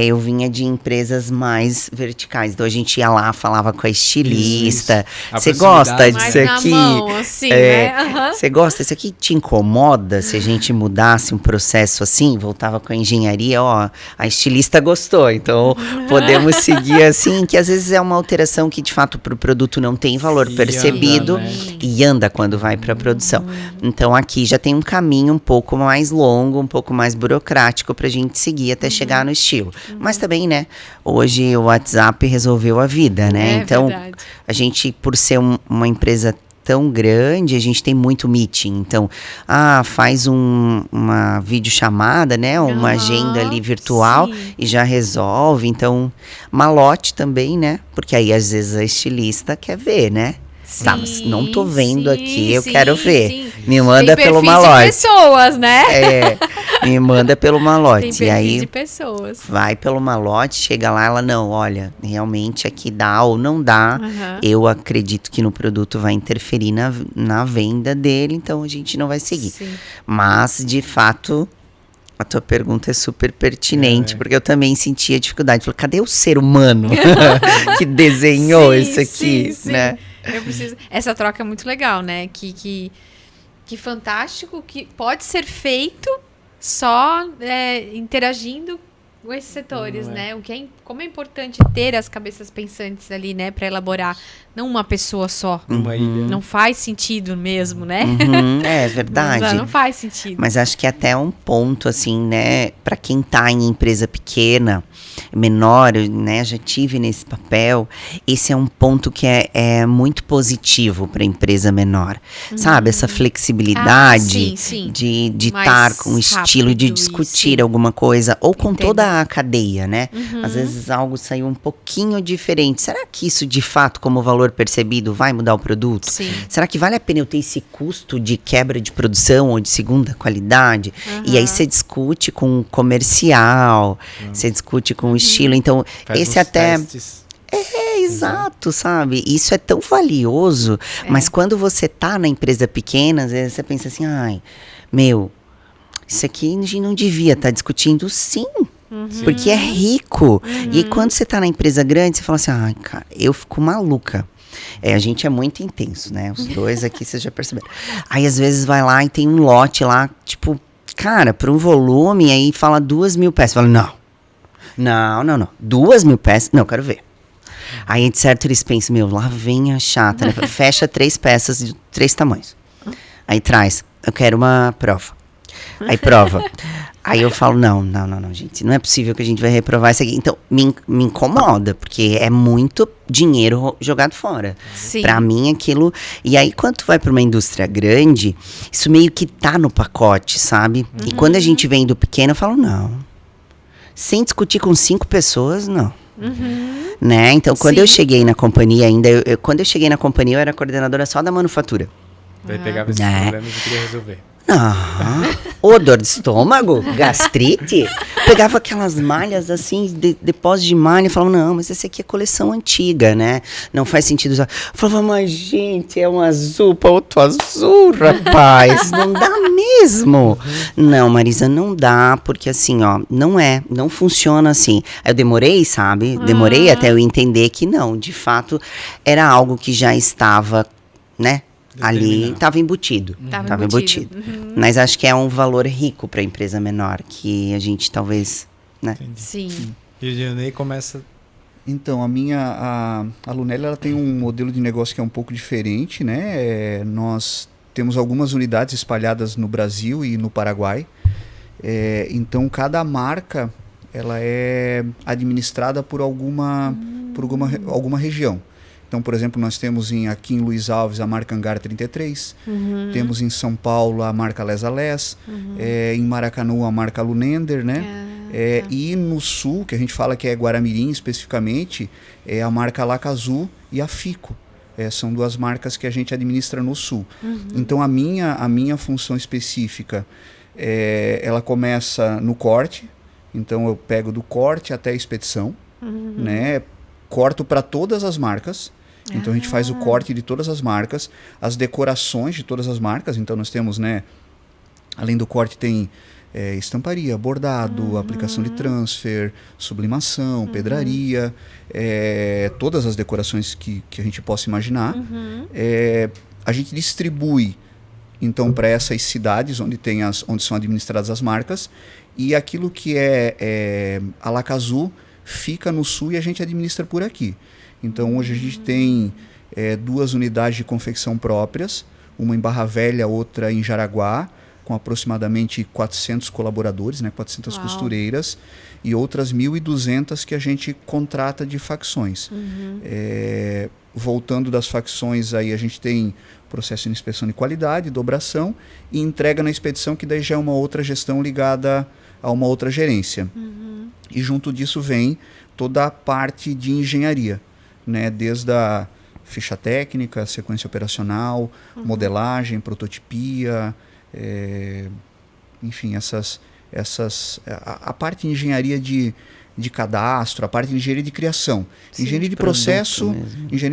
eu vinha de empresas mais verticais. Então a gente ia lá, falava com a estilista. A Você gosta proximidade, disso Mais aqui? na mão, assim, É, né? Aham. Você gosta? Isso aqui te incomoda se a gente mudasse um processo assim? Voltava com a engenharia, ó, a estilista gostou, então podemos seguir assim, que às vezes é uma alteração que de fato para o produto não tem valor E percebido anda, né? e anda quando vai para a produção. Então aqui já tem um caminho um pouco mais longo, um pouco mais burocrático para a gente seguir até chegar no estilo. Mas também, né, hoje o WhatsApp resolveu a vida, né? Então Verdade. a gente, por ser uma empresa tão grande, a gente tem muito meeting. Então, faz uma videochamada, né? Uma agenda ali virtual sim. e já resolve. Então, malote também, né? Porque aí, às vezes, a estilista quer ver, né? Tá, mas não tô vendo aqui, eu quero ver. sim. Me manda Tem pelo perfis de malote. pessoas, né? Me manda pelo Tem malote. perfis E aí, de pessoas. vai pelo malote, chega lá, ela, não, olha, realmente aqui dá ou não dá. Aham. Eu acredito que no produto vai interferir na venda dele, então a gente não vai seguir. Sim. Mas, de fato, a tua pergunta é super pertinente, porque eu também sentia dificuldade. Falei, cadê o ser humano que desenhou Sim, isso aqui, sim, né? Eu preciso. Essa troca é muito legal, né? Que fantástico que pode ser feito só interagindo com esses setores, né? Como é importante ter as cabeças pensantes ali, né? Para elaborar, não uma pessoa só. Uma ilha. Não faz sentido mesmo, né? É verdade. Não faz sentido. Mas acho que até um ponto, assim, né, para quem tá em empresa pequena, menor, né, já tive nesse papel, esse é um ponto que é muito positivo para empresa menor, sabe? Essa flexibilidade sim. de Mais estar com o estilo de rápido e discutir sim. alguma coisa, ou com Entendo. toda a cadeia, né? Às vezes algo saiu um pouquinho diferente. Será que isso, de fato, como valor percebido, vai mudar o produto? Sim. Será que vale a pena eu ter esse custo de quebra de produção ou de segunda qualidade? E aí você discute com o comercial, você discute com o estilo. Então, Faz esse uns até... testes. Exato, sabe? Isso é tão valioso. Mas quando você tá na empresa pequena, às vezes você pensa assim, ai, meu, isso aqui a gente não devia estar discutindo, sim. Porque é rico. E aí, quando você tá na empresa grande, você fala assim, ai, cara, eu fico maluca. A gente é muito intenso, né? Os dois aqui, vocês já perceberam. Aí, às vezes, vai lá e tem um lote lá, tipo, cara, para um volume, aí fala 2.000 peças. Fala, não. 2.000 peças? Não, quero ver. Aí, de certo, eles pensam, meu, lá vem a chata, né? Fecha 3 peças de 3 tamanhos. Aí traz, eu quero uma prova. Aí prova. Aí eu falo, não, gente, não é possível que a gente vai reprovar isso aqui. Então, me incomoda, porque é muito dinheiro jogado fora. Sim. Pra mim, aquilo... E aí, quando tu vai pra uma indústria grande, isso meio que tá no pacote, sabe? E quando a gente vem do pequeno, eu falo, não. Sem discutir com 5 pessoas, não. Né? Então, quando eu cheguei na companhia ainda, quando eu cheguei na companhia, eu era coordenadora só da manufatura. Daí pegava esses problemas e queria resolver. Dor de estômago, gastrite. Pegava aquelas malhas assim, depósito de malha e falava, não, mas esse aqui é coleção antiga, né? Não faz sentido usar. Eu falava, mas gente, é um azul para outro azul, rapaz. Não dá mesmo. Não, Marisa, não dá, porque assim, ó, não funciona assim. Eu demorei, sabe? Demorei até eu entender que não, de fato, era algo que já estava, né? Ali Determinado. estava embutido. Tava embutido. Mas acho que é um valor rico para a empresa menor, que a gente talvez, né? Entendi. Sim. E o Dionei começa... Então, a Lunelli, ela tem um modelo de negócio que é um pouco diferente, né? Nós temos algumas unidades espalhadas no Brasil e no Paraguai. Então, cada marca, ela é administrada por alguma região. Então, por exemplo, nós temos aqui em Luiz Alves a marca Hangar 33, temos em São Paulo a marca Lesa Les, em Maracanu a marca Lunender, né? E no sul, que a gente fala que é Guaramirim especificamente, é a marca Lacazu e a Fico. São duas marcas que a gente administra no sul. Então, a minha função específica, ela começa no corte. Então, eu pego do corte até a expedição, né? Corto para todas as marcas. Então, a gente faz o corte de todas as marcas, as decorações de todas as marcas. Então, nós temos, né, além do corte, tem estamparia, bordado, aplicação de transfer, sublimação, pedraria, todas as decorações que a gente possa imaginar. A gente distribui, então, para essas cidades onde são administradas as marcas, e aquilo que é a Lacazu fica no sul e a gente administra por aqui. Então, hoje a gente tem 2 unidades de confecção próprias, uma em Barra Velha, outra em Jaraguá, com aproximadamente 400 colaboradores, né, 400 costureiras, e outras 1.200 que a gente contrata de facções. Voltando das facções, aí a gente tem processo de inspeção de qualidade, dobração e entrega na expedição, que daí já é uma outra gestão ligada a uma outra gerência. E junto disso vem toda a parte de engenharia, né, desde a ficha técnica, sequência operacional, modelagem, prototipia, enfim, a parte de engenharia de cadastro, a parte de engenharia de criação. Sim, engenharia de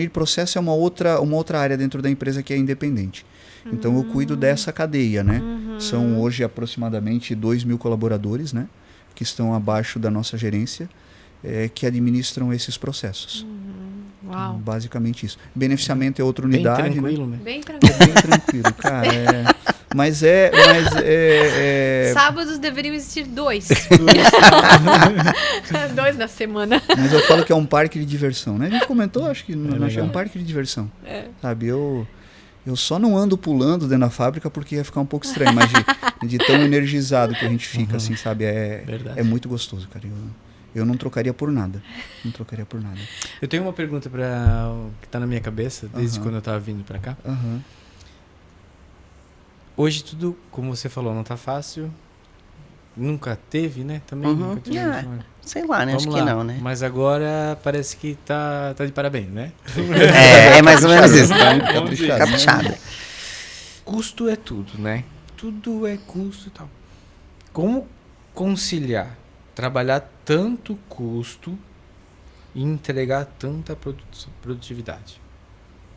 processo é uma outra área dentro da empresa que é independente. Então eu cuido dessa cadeia, né? São hoje aproximadamente 2.000 colaboradores, né, que estão abaixo da nossa gerência, que administram esses processos. Uau. Basicamente isso. Beneficiamento é outra Bem unidade, tranquilo, né? Bem tranquilo. Bem tranquilo, cara. Mas Sábados deveriam existir 2. 2 na semana. Mas eu falo que é um parque de diversão, né? A gente comentou, acho que é legal. um parque de diversão. Sabe, eu só não ando pulando dentro da fábrica porque ia ficar um pouco estranho, mas de tão energizado que a gente fica, assim, sabe? Verdade. É muito gostoso, cara. Eu não trocaria por nada. Não trocaria por nada. Eu tenho uma pergunta que tá na minha cabeça desde quando eu tava vindo pra cá. Hoje tudo, como você falou, não tá fácil. Nunca teve, né? Também nunca tive. Sei lá, né? Vamos Acho lá. que não, né? Mas agora parece que tá de parabéns, né? É mais ou menos isso. Caprichado. Caprichado. Custo é tudo, né? Tudo é custo e tal. Como conciliar, trabalhar tanto custo e entregar tanta produtividade?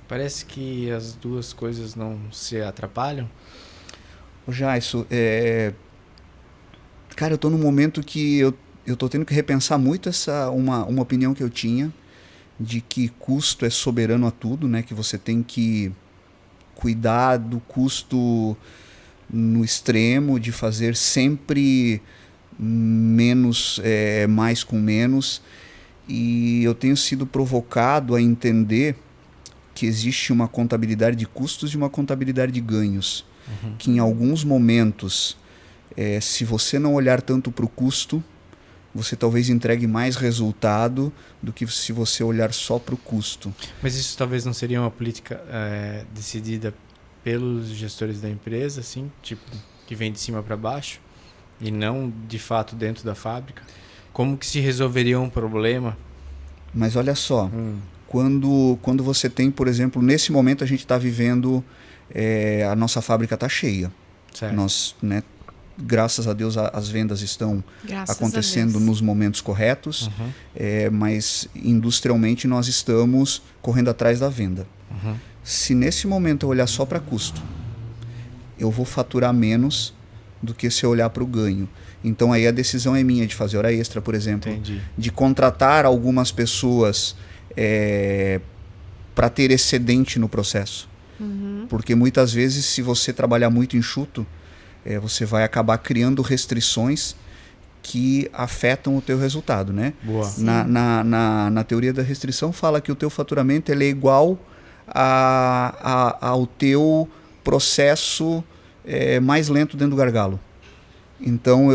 Parece que as duas coisas não se atrapalham. Jaisso, cara, eu tô num momento que eu tô tendo que repensar muito uma opinião que eu tinha de que custo é soberano a tudo, né? Que você tem que cuidar do custo no extremo, de fazer sempre menos, mais com menos. E eu tenho sido provocado a entender que existe uma contabilidade de custos e uma contabilidade de ganhos. Que em alguns momentos, se você não olhar tanto para o custo, você talvez entregue mais resultado do que se você olhar só para o custo. Mas isso talvez não seria uma política decidida pelos gestores da empresa, assim, tipo, que vem de cima para baixo, e não de fato dentro da fábrica? Como que se resolveria um problema? Mas olha só, quando você tem, por exemplo, nesse momento a gente está vivendo, a nossa fábrica está cheia. Certo. Nós, né, graças a Deus as vendas estão acontecendo nos momentos corretos, mas industrialmente nós estamos correndo atrás da venda. Se nesse momento eu olhar só para custo, eu vou faturar menos do que se eu olhar para o ganho. Então aí a decisão é minha de fazer hora extra, por exemplo. Entendi. De contratar algumas pessoas para ter excedente no processo. Porque muitas vezes, se você trabalhar muito enxuto, você vai acabar criando restrições que afetam o teu resultado, né? Boa. Na teoria da restrição fala que o teu faturamento ele é igual ao teu processo mais lento dentro do gargalo. Então,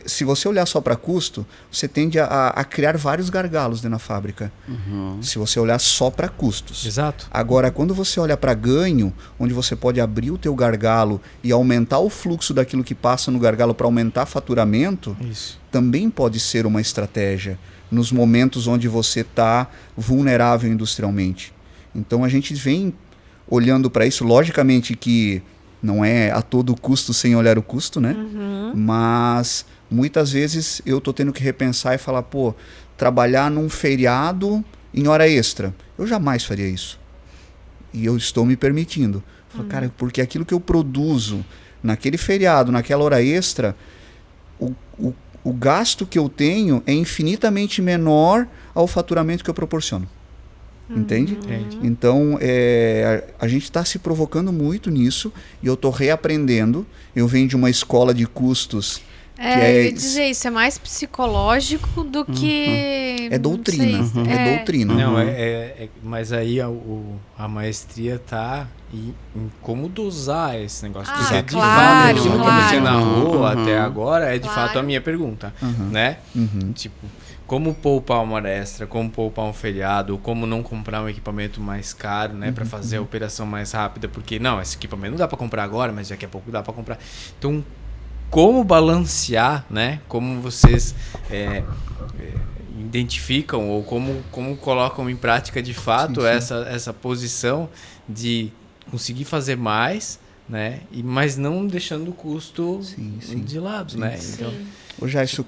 se você olhar só para custo, você tende a criar vários gargalos dentro da fábrica. Se você olhar só para custos. Exato. Agora, quando você olha para ganho, onde você pode abrir o teu gargalo e aumentar o fluxo daquilo que passa no gargalo para aumentar faturamento, Isso. também pode ser uma estratégia nos momentos onde você está vulnerável industrialmente. Então, a gente vem olhando para isso, logicamente que não é a todo custo sem olhar o custo, né? Mas muitas vezes eu tô tendo que repensar e falar, pô, trabalhar num feriado em hora extra. Eu jamais faria isso. E eu estou me permitindo. Falo, cara, porque aquilo que eu produzo naquele feriado, naquela hora extra, o gasto que eu tenho é infinitamente menor ao faturamento que eu proporciono. Entende? Entende. Então, a gente está se provocando muito nisso e eu estou reaprendendo. Eu venho de uma escola de custos que eu ia dizer, isso é mais psicológico do que... É doutrina. Não sei, É doutrina. Não, mas aí a maestria tá em como dosar esse negócio. Ah, Porque de claro, fato, aquilo que você claro. narrou até agora é de Claro. fato a minha pergunta, né? Tipo, como poupar uma hora extra, como poupar um feriado, como não comprar um equipamento mais caro, né, para fazer a operação mais rápida, porque não, esse equipamento não dá para comprar agora, mas daqui a pouco dá para comprar. Então, como balancear, né? Como vocês identificam ou como colocam em prática de fato essa posição de conseguir fazer mais, né? Mas não deixando o custo de lado, né? Então, Ô, Jairson,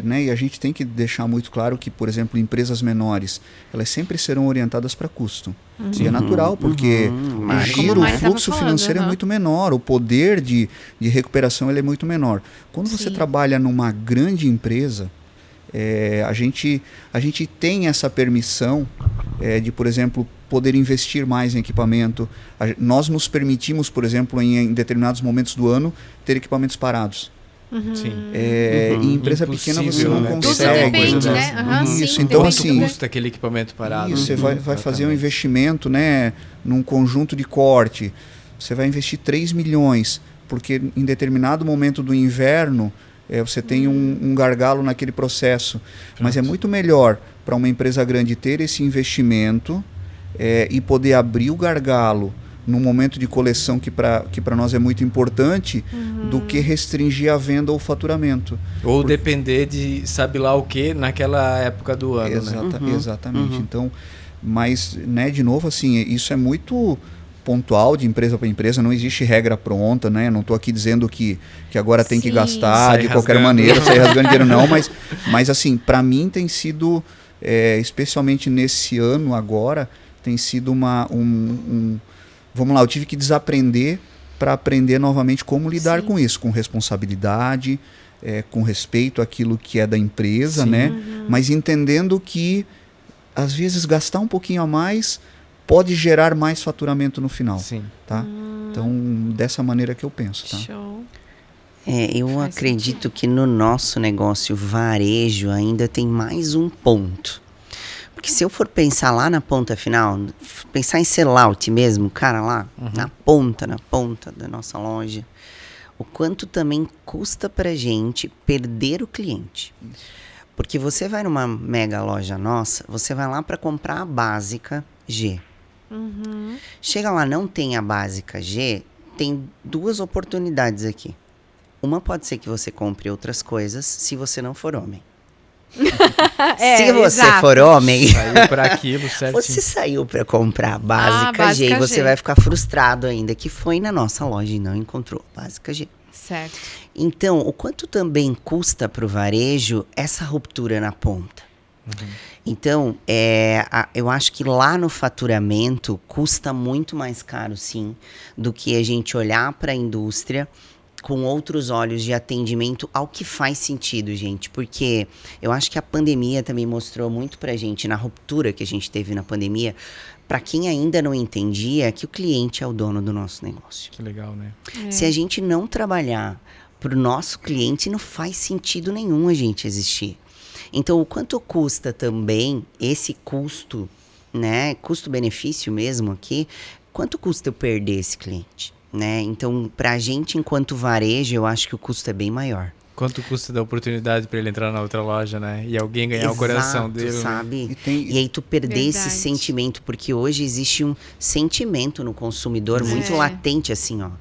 né, e a gente tem que deixar muito claro que, por exemplo, empresas menores, elas sempre serão orientadas para custo. E é natural, porque o giro, o fluxo financeiro é muito menor, o poder de recuperação ele é muito menor. Quando você trabalha numa grande empresa, a gente tem essa permissão de, por exemplo, poder investir mais em equipamento. Nós nos permitimos, por exemplo, em determinados momentos do ano, ter equipamentos parados. sim. Em empresa pequena você não né? Tudo consegue. depende, né? Isso, Sim, então depende assim, do- Custa aquele equipamento parado. Isso, você vai fazer um investimento, né, num conjunto de corte. Você vai investir 3 milhões, porque em determinado momento do inverno você tem um gargalo naquele processo. Mas é muito melhor para uma empresa grande ter esse investimento e poder abrir o gargalo num momento de coleção que para nós é muito importante, do que restringir a venda ou o faturamento. Ou depender de sabe lá o que naquela época do ano, né? Exatamente. Então, mas, né, de novo, assim, isso é muito pontual de empresa para empresa, não existe regra pronta, né? Não estou aqui dizendo que agora tem que Sim. gastar Sair de qualquer rasgando. maneira, sair rasgando dinheiro, não, mas assim, para mim tem sido, especialmente nesse ano agora, tem sido vamos lá, eu tive que desaprender para aprender novamente como lidar com isso, com responsabilidade, com respeito àquilo que é da empresa, Sim. né? Mas entendendo que às vezes gastar um pouquinho a mais pode gerar mais faturamento no final, Sim. tá? Então, dessa maneira que eu penso, tá? Show. Eu Faz acredito que no nosso negócio varejo ainda tem mais um ponto. Porque se eu for pensar lá na ponta final, pensar em sellout mesmo, cara, lá na ponta da nossa loja, o quanto também custa pra gente perder o cliente. Porque você vai numa mega loja nossa, você vai lá para comprar a básica G. Chega lá, não tem a básica G, tem duas oportunidades aqui. Uma pode ser que você compre outras coisas se você não for homem. Se você exato. for homem, Saiu para aquilo, certinho. você saiu para comprar a básica G e básica você G. vai ficar frustrado ainda que foi na nossa loja e não encontrou a básica G. Certo. Então, o quanto também custa para o varejo essa ruptura na ponta? Então, eu acho que lá no faturamento custa muito mais caro, sim, do que a gente olhar para a indústria com outros olhos de atendimento ao que faz sentido, gente. Porque eu acho que a pandemia também mostrou muito pra gente, na ruptura que a gente teve na pandemia, para quem ainda não entendia, que o cliente é o dono do nosso negócio. Que legal, né? Se a gente não trabalhar para o nosso cliente, não faz sentido nenhum a gente existir. Então, o quanto custa também esse custo, né? Custo-benefício mesmo aqui, quanto custa eu perder esse cliente, né? Então, para a gente, enquanto varejo, eu acho que o custo é bem maior. Quanto custa da oportunidade para ele entrar na outra loja, né? E alguém ganhar o coração dele. Sabe? Né? E aí tu perder esse Verdade. sentimento, porque hoje existe um sentimento no consumidor muito latente, assim, ó.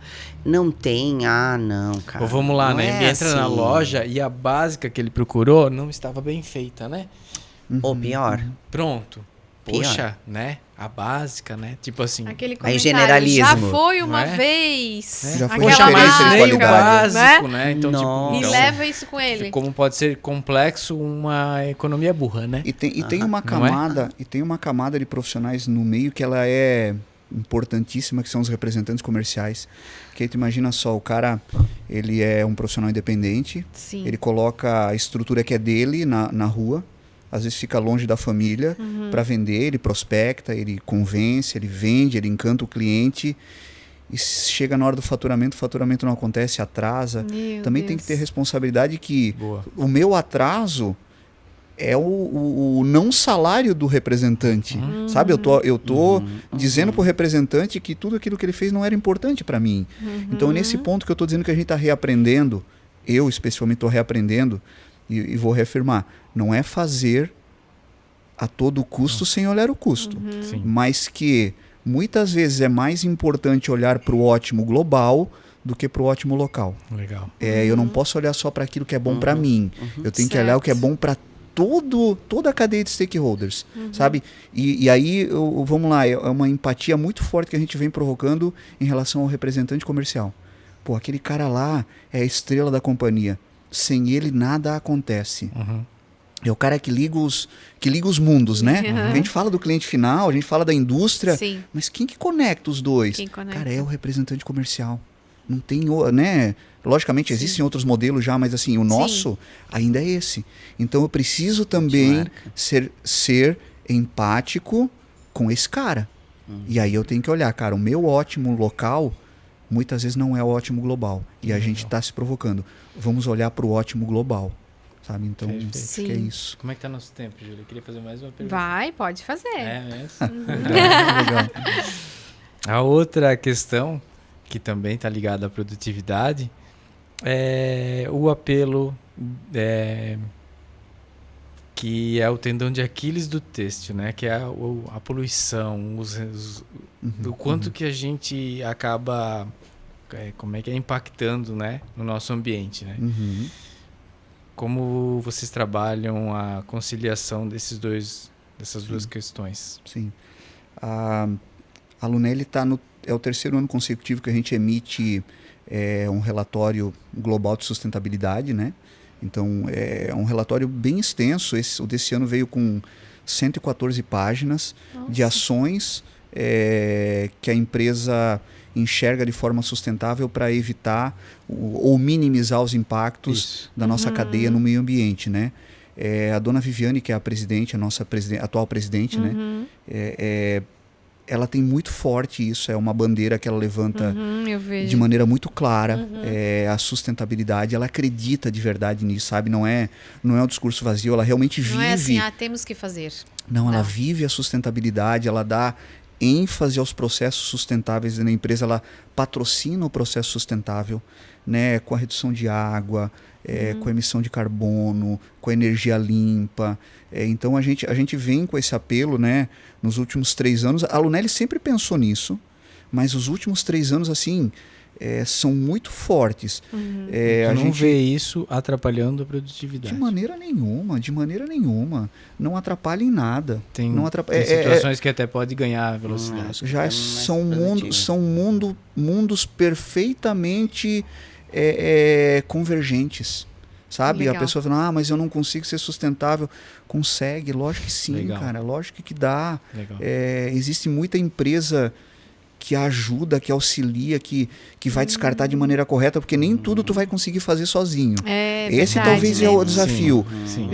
Não tem, não, cara. Ou vamos lá, não né? é Ele entra na assim. loja e a básica que ele procurou não estava bem feita, né? Ou pior. Pronto. Pior. Poxa, né? A básica, né? Tipo assim. Aquele Aí comentário, generalismo. já foi uma Não é? vez. Já foi aquela uma Poxa, mas experiência de nem o qualidade, básico, né? né? Então, Nossa. E então, leva isso com ele. como pode ser complexo uma economia burra, né? E tem uma Não é? camada, e tem uma camada de profissionais no meio que ela é importantíssima, que são os representantes comerciais. Que aí tu imagina só, o cara, ele é um profissional independente, Sim. ele coloca a estrutura que é dele na rua, às vezes fica longe da família para vender, ele prospecta, ele convence, ele vende, ele encanta o cliente. E chega na hora do faturamento, o faturamento não acontece, atrasa. Meu Também tem Deus. que ter responsabilidade que Boa. o meu atraso é o não salário do representante. Sabe? Eu tô dizendo pro representante que tudo aquilo que ele fez não era importante para mim. Então, é nesse ponto que eu tô dizendo que a gente tá reaprendendo, eu especialmente tô reaprendendo, e vou reafirmar, não é fazer a todo custo sem olhar o custo. Sim. Mas que muitas vezes é mais importante olhar para o ótimo global do que para o ótimo local. Legal. Eu não posso olhar só para aquilo que é bom para mim. Eu tenho que olhar o que é bom para toda a cadeia de stakeholders, sabe? E aí, vamos lá, é uma empatia muito forte que a gente vem provocando em relação ao representante comercial. Pô, aquele cara lá é a estrela da companhia. Sem ele, nada acontece. É o cara que liga os mundos, né? A gente fala do cliente final, a gente fala da indústria, Sim. mas quem que conecta os dois? Quem conecta? Cara, é o representante comercial. Não tem, né? Logicamente, existem outros modelos já, mas assim, o nosso ainda é esse. Então, eu preciso também ser empático com esse cara. E aí eu tenho que olhar, cara, o meu ótimo local muitas vezes não é o ótimo global. E a gente está se provocando. Vamos olhar para o ótimo global. Sabe? Então, Perfeito. acho que é isso. Como é que tá nosso tempo, Júlia? Eu queria fazer mais uma pergunta. Vai, pode fazer. É mesmo? Legal. A outra questão, que também está ligada à produtividade, é o apelo que é o tendão de Aquiles do têxtil, né? Que é a poluição, o quanto que a gente acaba impactando, né, no nosso ambiente, né? Como vocês trabalham a conciliação dessas duas questões? Sim. A Lunelli é o terceiro ano consecutivo que a gente emite um relatório global de sustentabilidade, né? Então, é um relatório bem extenso. O desse ano veio com 114 páginas de ações que a empresa enxerga de forma sustentável para evitar ou minimizar os impactos da nossa cadeia no meio ambiente, né? A dona Viviane, que é a presidente, a nossa atual presidente, né? Ela tem muito forte isso, é uma bandeira que ela levanta Eu vejo. de maneira muito clara, a sustentabilidade, ela acredita de verdade nisso, sabe? Não é um discurso vazio, ela realmente vive. Não é assim, temos que fazer. Não, ela vive a sustentabilidade, ela dá ênfase aos processos sustentáveis na empresa, ela patrocina o processo sustentável, né? Com a redução de água, com a emissão de carbono, com a energia limpa. Então a gente vem com esse apelo, né? Nos últimos 3 anos, a Lunelli sempre pensou nisso, mas os últimos 3 anos, assim, são muito fortes. A gente vê isso atrapalhando a produtividade. De maneira nenhuma. Não atrapalha em nada. Tem situações que até pode ganhar velocidade. Já são mundos perfeitamente convergentes. Sabe? Legal. A pessoa fala, mas eu não consigo ser sustentável. Consegue, lógico que sim, Legal. cara. Lógico que dá. Legal. Existe muita empresa que ajuda, que auxilia, que vai descartar de maneira correta, porque nem tudo tu vai conseguir fazer sozinho. Esse verdade, talvez né? é o desafio. Sim.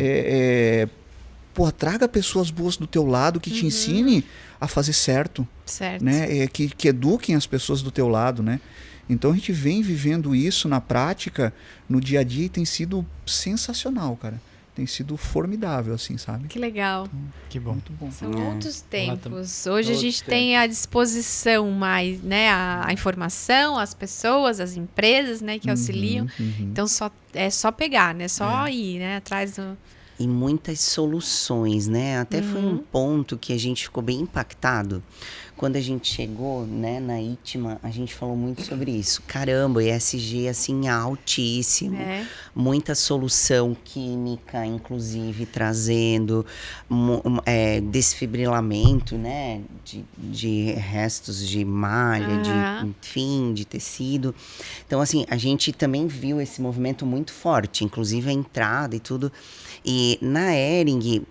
pô, traga pessoas boas do teu lado que te ensinem a fazer certo, Certo. né? Que eduquem as pessoas do teu lado, né? Então a gente vem vivendo isso na prática, no dia a dia, e tem sido sensacional, cara. Tem sido formidável, assim, sabe? Que legal. Que bom. Muito bom. São outros tempos. Hoje a Outros gente tem à disposição mais, né, a informação, as pessoas, as empresas, né, que auxiliam. Então é só pegar, né? Só ir, né, atrás do... E muitas soluções, né? Até foi um ponto que a gente ficou bem impactado. Quando a gente chegou, né, na ITMA, a gente falou muito sobre isso. Caramba, ESG, assim, altíssimo. Muita solução química, inclusive, trazendo desfibrilamento, né, de restos de malha, enfim, de tecido. Então, assim, a gente também viu esse movimento muito forte, inclusive a entrada e tudo. E na Hering,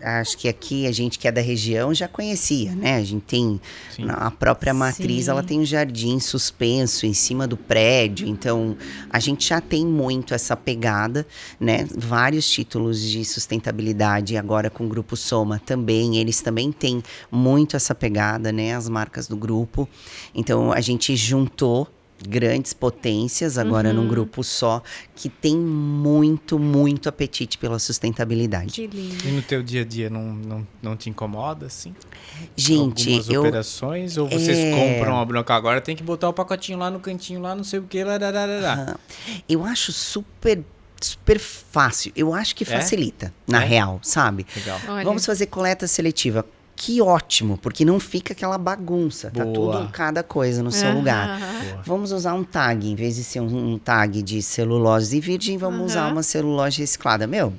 acho que aqui a gente que é da região já conhecia, né? A gente tem a própria matriz, ela tem um jardim suspenso em cima do prédio, então a gente já tem muito essa pegada, né? Vários títulos de sustentabilidade agora com o Grupo Soma também, eles também têm muito essa pegada, né? As marcas do grupo, então a gente juntou grandes potências agora num grupo só, que tem muito, muito apetite pela sustentabilidade. Que lindo. E no teu dia a dia não te incomoda, assim? Gente, algumas operações? Ou vocês compram a bronca agora, tem que botar o pacotinho lá no cantinho, lá não sei o que, lá. Eu acho super fácil. Eu acho que facilita, na real, sabe? Legal. Olha. Vamos fazer coleta seletiva. Que ótimo, porque não fica aquela bagunça. Tá Boa. tudo, cada coisa no seu lugar. Boa. Vamos usar um tag, em vez de ser um tag de celulose e virgem, vamos usar uma celulose reciclada. Meu,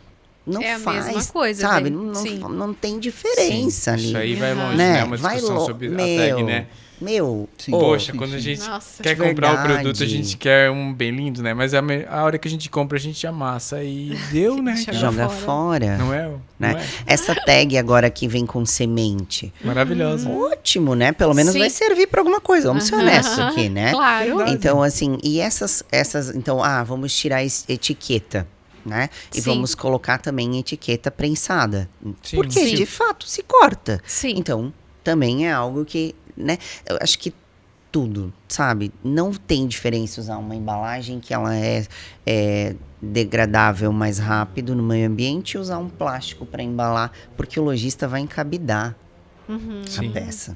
não É a faz, mesma coisa, sabe? né? Sim. Não tem diferença ali. Isso aí vai longe, né? né? Uma discussão sobre a tag, né? Meu, Sim. Poxa, sim, quando a sim. gente Nossa, quer de comprar o verdade. produto, a gente quer um bem lindo, né? Mas a hora que a gente compra, a gente amassa e deu, né? Joga joga fora. fora. Não é? Né? Não é? Essa tag agora que vem com semente. Maravilhosa. Ótimo, né? Pelo menos Sim. vai servir para alguma coisa. Vamos ser honestos aqui, né? Claro. Verdade. Então, assim, e essas então, vamos tirar etiqueta, né? E Sim. vamos colocar também etiqueta prensada. Sim. Porque, Sim. de fato, se corta. Sim. Então, também é algo que, né? Eu acho que tudo, sabe? Não tem diferença usar uma embalagem que ela é degradável mais rápido no meio ambiente e usar um plástico para embalar, porque o lojista vai encabidar a Sim. peça.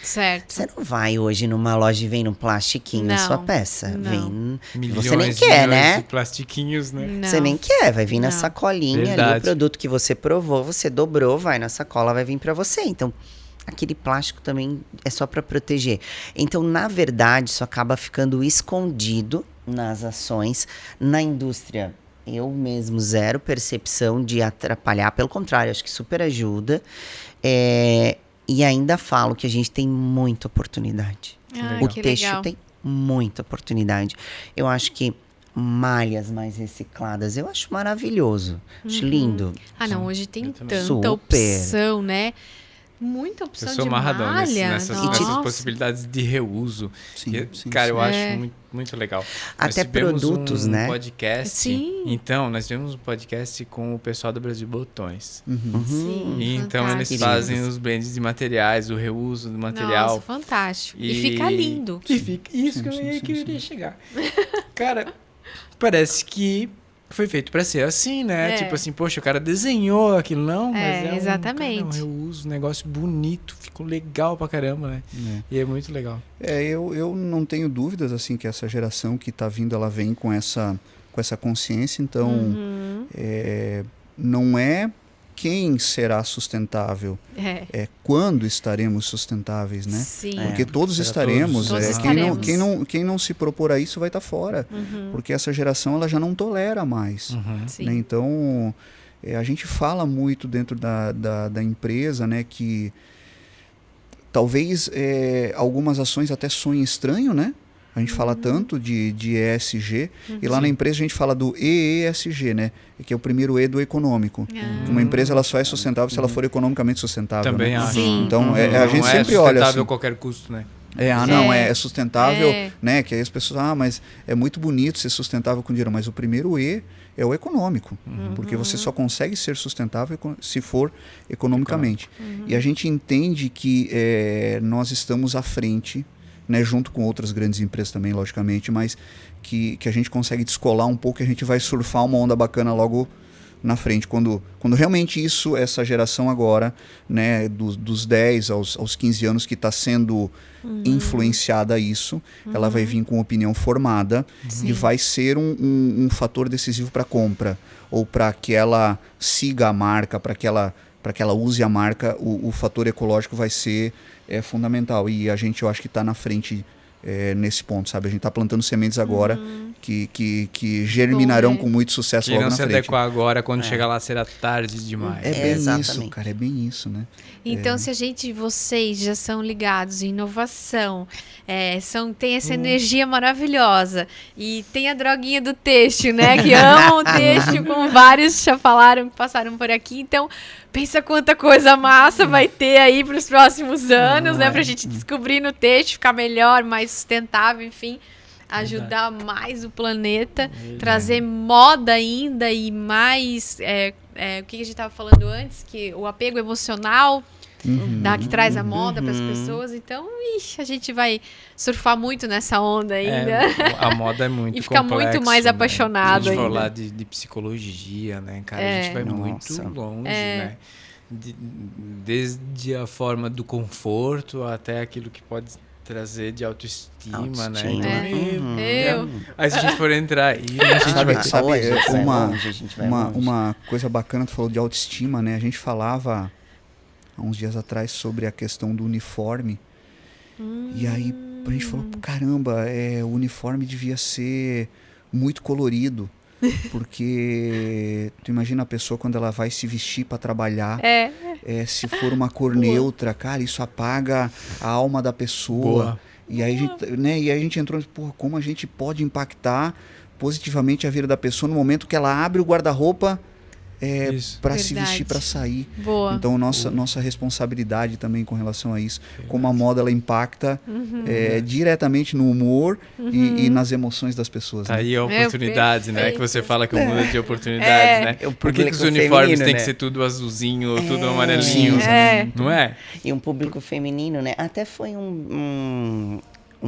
Certo. Você não vai hoje numa loja e vem no plastiquinho a Não, sua peça. não. Vem. Milhões Você nem de quer, milhões né? de plastiquinhos, né? Não. Você nem quer, vai vir na Não. sacolinha ali, Verdade. o produto que você provou, você dobrou, vai na sacola, vai vir para você. Então, aquele plástico também é só para proteger. Então, na verdade, isso acaba ficando escondido nas ações. Na indústria, eu mesmo zero percepção de atrapalhar, pelo contrário, acho que super ajuda. E ainda falo que a gente tem muita oportunidade. Ah, O que têxtil legal. tem muita oportunidade. Eu acho que malhas mais recicladas, eu acho maravilhoso. Acho lindo. Ah, não, hoje tem Eu também. tanta Super. opção, né? Muita opção Eu sou de amarradão malha. nessas Nossa. possibilidades de reuso. Sim, E, sim, cara, eu sim. acho muito, muito legal. Até Nós tivemos produtos, um né? podcast. Sim. Então, nós tivemos um podcast com o pessoal do Brasil Botões. Sim, E então eles fantástico. fazem os blends de materiais, o reuso do material. Nossa, fantástico. E fica lindo. E fica isso que eu iria chegar. Cara, parece que foi feito pra ser assim, né? É. Tipo assim, poxa, o cara desenhou aquilo, não, mas É, é exatamente. um reuso, um negócio bonito, ficou legal pra caramba, né? E é muito legal. Eu não tenho dúvidas assim que essa geração que está vindo, ela vem com essa consciência. Então, não é quem será sustentável, é quando estaremos sustentáveis, né? Sim. Porque todos será estaremos. todos. Todos Quem não se propor a isso vai estar fora. Porque essa geração ela já não tolera mais. Sim. Né? Então, a gente fala muito dentro da empresa, né, que talvez algumas ações até soem estranho, né? A gente fala tanto de ESG, e lá na empresa a gente fala do EESG, né? Que é o primeiro E do econômico. Uma empresa ela só é sustentável se ela for economicamente sustentável. Também né? acho. Sim. Então, a gente não sempre é olha sustentável assim. a qualquer custo, né? Não, é sustentável, É. né? Que aí as pessoas, mas é muito bonito ser sustentável com dinheiro, mas o primeiro E é o econômico, porque você só consegue ser sustentável se for economicamente. E a gente entende que nós estamos à frente, né, junto com outras grandes empresas também, logicamente, mas que a gente consegue descolar um pouco e a gente vai surfar uma onda bacana logo na frente, quando realmente essa geração agora, né, dos 10 aos 15 anos que está sendo influenciada a isso, ela vai vir com opinião formada e vai ser um fator decisivo para a compra, ou para que ela siga a marca, para que ela use a marca, o fator ecológico vai ser fundamental. E a gente, eu acho que está na frente nesse ponto, sabe? A gente está plantando sementes agora que germinarão Bom, com muito sucesso Que logo não na se frente. adequar agora, quando chegar lá será tarde demais. É bem isso, Exatamente. cara, é bem isso, né? Então, se vocês já são ligados em inovação, tem essa energia maravilhosa e tem a droguinha do têxtil, né? Que amam o têxtil, como vários já falaram que passaram por aqui. Então, pensa quanta coisa massa vai ter aí para os próximos anos, né? Pra gente descobrir no têxtil, ficar melhor, mais sustentável, enfim. Ajudar mais o planeta, trazer moda ainda e mais... o que a gente estava falando antes, que o apego emocional... que traz a moda para as pessoas. Então, a gente vai surfar muito nessa onda ainda. A moda é muito E ficar complexo, muito mais né? apaixonado Se a gente ainda. falar de psicologia, né, cara? A gente vai muito longe, né? Desde a forma do conforto até aquilo que pode trazer de autoestima, né? Então, aí se a gente for entrar aí, a gente vai... Uma coisa bacana, tu falou de autoestima, né? A gente falava há uns dias atrás sobre a questão do uniforme. E aí a gente falou, caramba, o uniforme devia ser muito colorido. Porque tu imagina a pessoa quando ela vai se vestir para trabalhar, se for uma cor neutra, cara, isso apaga a alma da pessoa. Boa. E aí, a gente entrou, como a gente pode impactar positivamente a vida da pessoa no momento que ela abre o guarda-roupa para se vestir, para sair. Boa. Então, nossa responsabilidade também com relação a isso, como a moda ela impacta diretamente no humor e nas emoções das pessoas. Tá Né? aí a oportunidade, né? Que você fala que o mundo é de oportunidades, né? Por que os uniformes feminino, têm né? que ser tudo azulzinho, tudo amarelinho? Não é? E um público feminino, né? Até foi um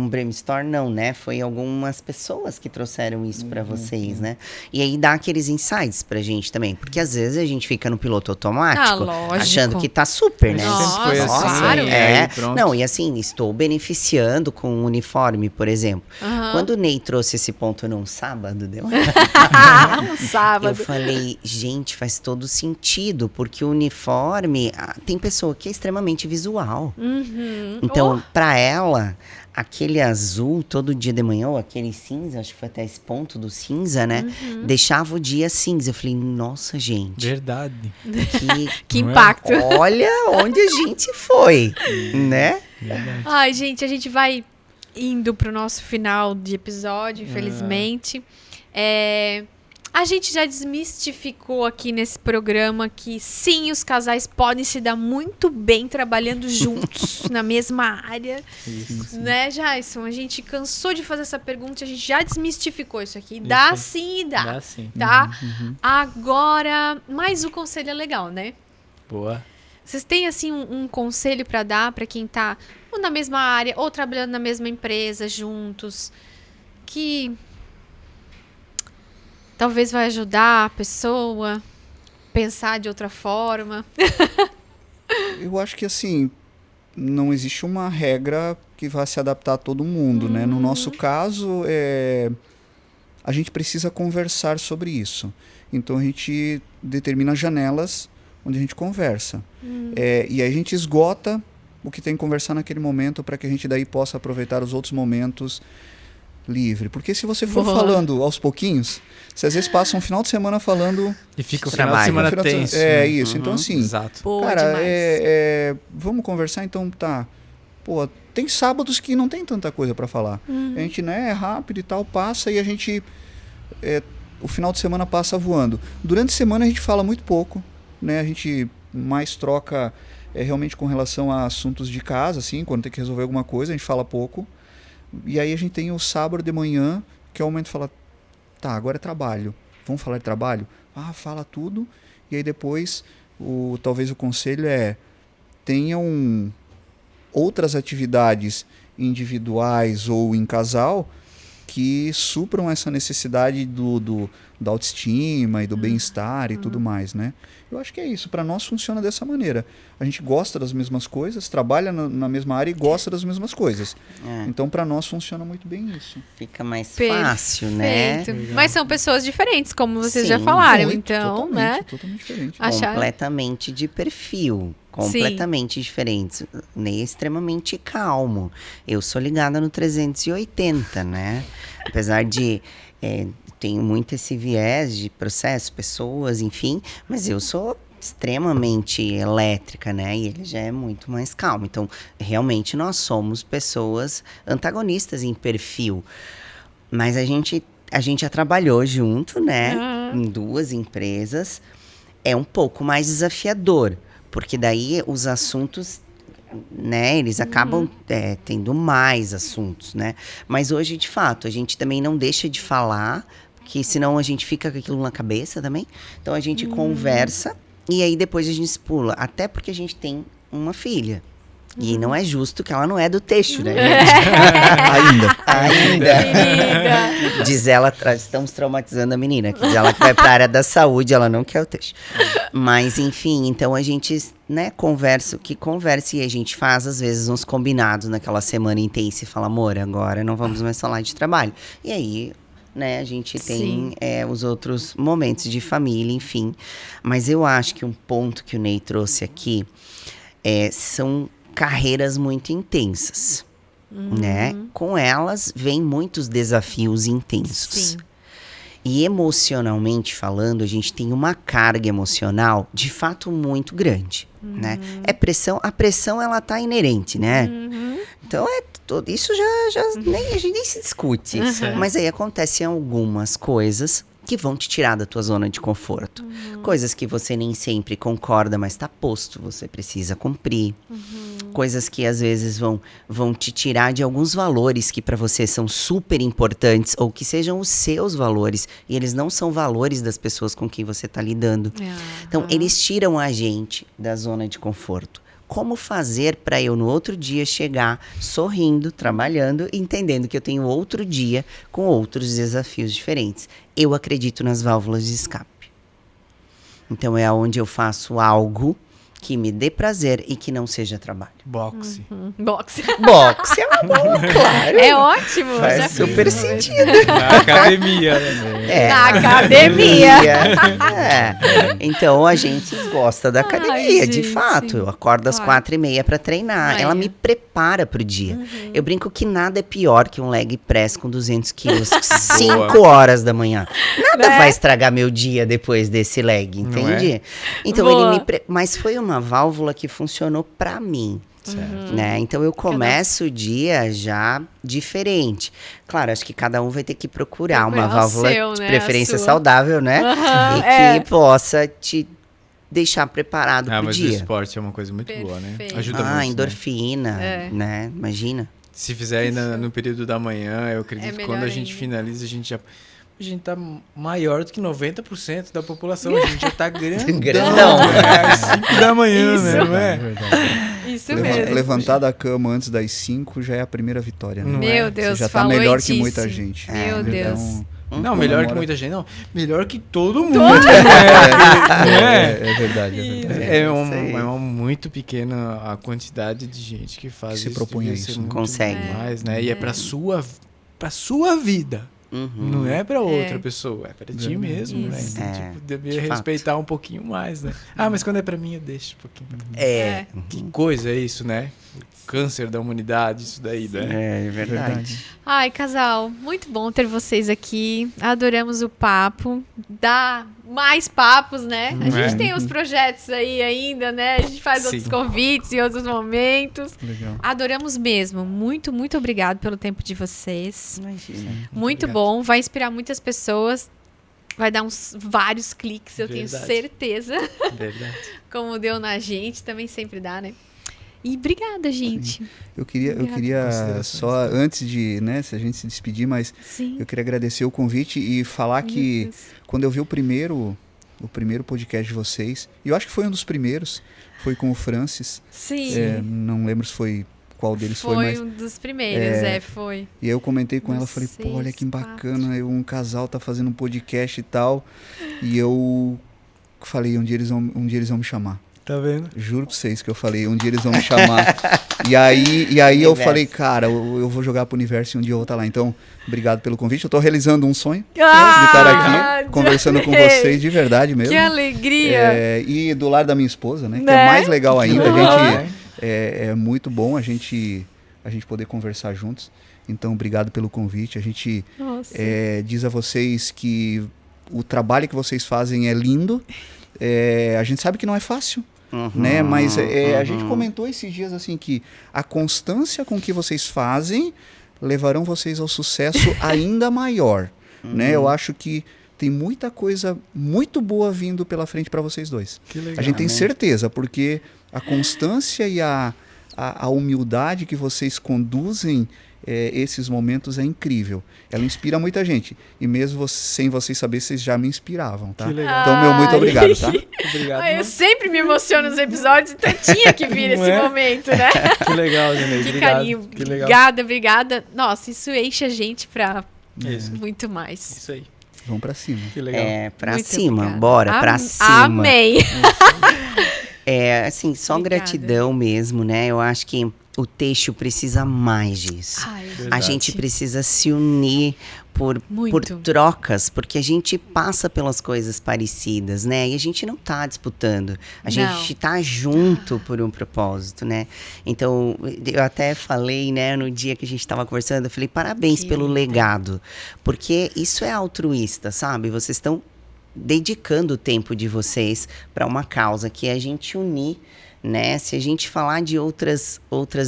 brainstorm, não, né? Foi algumas pessoas que trouxeram isso pra vocês, né? E aí dá aqueles insights pra gente também. Porque às vezes a gente fica no piloto automático, lógico. achando que tá super, né? Nossa, Sempre foi assim, claro. aí pronto. Não, e assim, estou beneficiando com o uniforme, por exemplo. Quando o Ney trouxe esse ponto num sábado, deu? Um sábado. Eu falei, gente, faz todo sentido, porque o uniforme, tem pessoa que é extremamente visual. Então, pra ela, aquele azul todo dia de manhã, ou aquele cinza, acho que foi até esse ponto do cinza, né? Deixava o dia cinza. Eu falei, nossa, gente. Verdade. Que impacto. Olha onde a gente foi, né? Verdade. Ai, gente, a gente vai indo pro nosso final de episódio, infelizmente. A gente já desmistificou aqui nesse programa que sim, os casais podem se dar muito bem trabalhando juntos na mesma área. Isso. Né, Jason? A gente cansou de fazer essa pergunta, a gente já desmistificou isso aqui. Dá sim e dá. Dá sim. Tá? Agora, mais um conselho é legal, né? Boa. Vocês têm, assim, um conselho pra dar pra quem tá ou na mesma área ou trabalhando na mesma empresa juntos, que talvez vai ajudar a pessoa a pensar de outra forma? Eu acho que assim, não existe uma regra que vá se adaptar a todo mundo, né? No nosso caso, a gente precisa conversar sobre isso. Então a gente determina janelas onde a gente conversa. E aí a gente esgota o que tem que conversar naquele momento para que a gente daí possa aproveitar os outros momentos livre. Porque se você for falando aos pouquinhos, você às vezes passa um final de semana falando... E fica o Trabalho. final de semana tenso. Isso. Então assim, Exato. Boa cara, demais. vamos conversar então, tá. Pô, tem sábados que não tem tanta coisa para falar. A gente, né, é rápido e tal, passa e a gente... o final de semana passa voando. Durante a semana a gente fala muito pouco, né? A gente mais troca é realmente com relação a assuntos de casa, assim, quando tem que resolver alguma coisa, a gente fala pouco. E aí a gente tem o sábado de manhã, que é o momento de falar, tá, agora é trabalho. Vamos falar de trabalho? Ah, fala tudo. E aí depois, talvez o conselho tenham outras atividades individuais ou em casal que supram essa necessidade da autoestima e do bem-estar e tudo mais, né? Eu acho que é isso. Para nós funciona dessa maneira. A gente gosta das mesmas coisas, trabalha na mesma área e gosta das mesmas coisas. Então, para nós funciona muito bem isso. Fica mais fácil, né? Mas são pessoas diferentes, como vocês já Sim, falaram, muito, então, né? Totalmente diferente. Completamente de perfil. Completamente diferentes. Ney é extremamente calmo. Eu sou ligada no 380, né? Apesar de... tenho muito esse viés de processo, pessoas, enfim. Mas eu sou extremamente elétrica, né? E ele já é muito mais calmo. Então, realmente, nós somos pessoas antagonistas em perfil. Mas a gente já trabalhou junto, né? Em 2 empresas. É um pouco mais desafiador. Porque daí os assuntos, né, eles acabam tendo mais assuntos, né? Mas hoje, de fato, a gente também não deixa de falar, porque senão a gente fica com aquilo na cabeça também. Então a gente conversa e aí depois a gente pula. Até porque a gente tem uma filha. E não é justo que ela não é do texto, né? Ainda. Diz ela, estamos traumatizando a menina. Diz ela que vai para a área da saúde, ela não quer o texto. Mas, enfim, então a gente, né, conversa e a gente faz, às vezes, uns combinados naquela semana intensa e fala, amor, agora não vamos mais falar de trabalho. E aí, né, a gente tem os outros momentos de família, enfim. Mas eu acho que um ponto que o Ney trouxe aqui são carreiras muito intensas, né? Com elas vem muitos desafios intensos. Sim. E emocionalmente falando, a gente tem uma carga emocional de fato muito grande, né? A pressão ela tá inerente, né? Então isso a gente nem se discute. Mas aí acontecem algumas coisas que vão te tirar da tua zona de conforto. Coisas que você nem sempre concorda, mas tá posto, você precisa cumprir. Coisas que às vezes vão te tirar de alguns valores que para você são super importantes, ou que sejam os seus valores, e eles não são valores das pessoas com quem você tá lidando. Então, eles tiram a gente da zona de conforto. Como fazer para eu no outro dia chegar sorrindo, trabalhando, entendendo que eu tenho outro dia com outros desafios diferentes? Eu acredito nas válvulas de escape. Então é onde eu faço algo que me dê prazer e que não seja trabalho. Boxe. Boxe. Boxe é uma boa, claro. É ótimo. Faz super sentido. Na academia, né? Na academia. Então a gente gosta da academia, de gente. fato. Eu acordo às 4h30 para treinar. Ela me prepara pro dia. Eu brinco que nada é pior que um leg press com 200 quilos 5 horas da manhã. Nada vai estragar meu dia depois desse leg, entende? Então ele mas foi uma válvula que funcionou pra mim. Certo. Né? Então eu começo o dia já diferente. Claro, acho que cada um vai ter que procurar uma válvula de preferência saudável, né? E que possa te deixar preparado pro mas dia. o esporte é uma coisa muito boa, né? Ajuda muito. Endorfina, né? Imagina. Se fizer ainda no período da manhã, eu acredito que quando a gente finaliza, a gente tá maior do que 90% da população. A gente já tá grandão. Às 5 da manhã, né? Não é? Isso mesmo. Levantar da cama antes das 5 já é a primeira vitória. Né? Meu Deus, você já tá melhor que muita gente. Meu Deus. Não, melhor que muita gente, não. Melhor que todo mundo. É verdade. É muito pequena a quantidade de gente que faz que se propõe a isso. Consegue. Mais, né? E é pra sua vida. Não é pra outra pessoa, é pra ti mesmo, né? Então, tipo, devia respeitar um pouquinho mais, né? Mas quando é pra mim, eu deixo um pouquinho pra mim. Que coisa é isso, né? O câncer da humanidade, isso daí, né? É verdade. Ai, casal, muito bom ter vocês aqui. Adoramos o papo. Dá mais papos, né? A gente tem uns projetos aí ainda, né? A gente faz outros convites em outros momentos. Legal. Adoramos mesmo. Muito, muito obrigado pelo tempo de vocês. Imagina. Muito bom. Vai inspirar muitas pessoas. vai dar vários cliques, eu tenho Verdade. certeza. Verdade. Como deu na gente, também sempre dá, né? E obrigada, gente. Eu queria Considerações, só, antes de, né, se a gente se despedir, mas Sim. eu queria agradecer o convite e falar Meu que Deus. quando eu vi o primeiro podcast de vocês, e eu acho que foi um dos primeiros, foi com o Francis. Sim. Não lembro se foi qual deles foi, Foi mas... um dos primeiros, foi. E aí eu comentei com ela, Dos falei, pô, olha que 6, bacana, um casal tá fazendo um podcast e tal. E eu falei, um dia eles vão me chamar. Tá vendo? Juro pra vocês que eu falei, um dia eles vão me chamar. E aí eu falei, cara, eu vou jogar pro universo e um dia eu vou estar lá. Então, obrigado pelo convite. Eu tô realizando um sonho de estar aqui conversando com vocês de verdade mesmo. Que alegria! E do lado da minha esposa, né? Que Né? é mais legal ainda. Que legal, A gente, né? é muito bom a gente poder conversar juntos. Então, obrigado pelo convite. A gente Nossa. diz a vocês que o trabalho que vocês fazem é lindo. A gente sabe que não é fácil. Né? Mas a gente comentou esses dias assim que a constância com que vocês fazem levarão vocês ao sucesso ainda maior, né? Eu acho que tem muita coisa muito boa vindo pela frente para vocês dois. Que legal. A gente tem Amém. certeza, porque a constância e a humildade que vocês conduzem esses momentos é incrível. Ela inspira muita gente. E mesmo sem vocês saberem, vocês já me inspiravam, tá? Que legal. Então, meu muito obrigado, tá? Obrigado. Eu sempre me emociono nos episódios, então tinha que vir Não esse é? momento, né? Que legal, Janeide. Que Obrigado. carinho. Que legal. Obrigada. Nossa, isso enche a gente pra Isso. muito mais. Isso aí. Vamos para cima. Que legal. Pra Muito cima, obrigada. bora, pra cima. Amém. Assim, só Obrigada. gratidão mesmo, né? Eu acho que o Teixo precisa mais disso. Ai, A Verdade. gente precisa se unir por Muito. trocas, porque a gente passa pelas coisas parecidas, né? E a gente não tá disputando. A gente tá junto por um propósito, né? Então, eu até falei, né, no dia que a gente tava conversando, eu falei, parabéns Que pelo lindo. legado. Porque isso é altruísta, sabe? Vocês estão dedicando o tempo de vocês para uma causa que é a gente unir, né? Se a gente falar de outras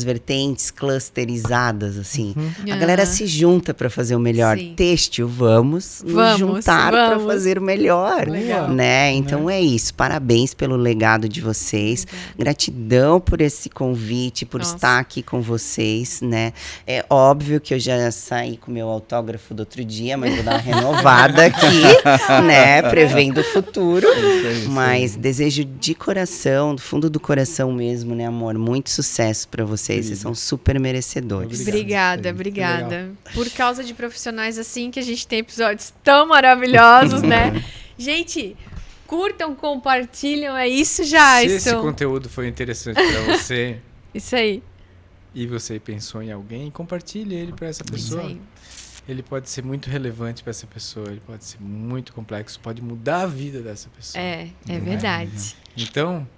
vertentes clusterizadas, assim, a galera se junta para fazer o melhor. Sim. Têxtil, vamos nos Vamos, juntar para vamos. fazer o melhor, Legal. né? Então é isso. Parabéns pelo legado de vocês. Gratidão por esse convite, por Nossa. estar aqui com vocês, né? É óbvio que eu já saí com o meu autógrafo do outro dia, mas vou dar uma renovada aqui, né? Prevendo o futuro. Mas desejo de coração, do fundo do coração mesmo, né, amor? Muito sucesso pra vocês. Vocês são super merecedores. Obrigada, Isso aí. obrigada. Por causa de profissionais assim que a gente tem episódios tão maravilhosos, né? Gente, curtam, compartilham, é isso já. Se esse Isso. conteúdo foi interessante pra você Isso aí. e você pensou em alguém, compartilhe ele pra essa Isso pessoa. aí. Ele pode ser muito relevante pra essa pessoa, ele pode ser muito complexo, pode mudar a vida dessa pessoa. É verdade. Então,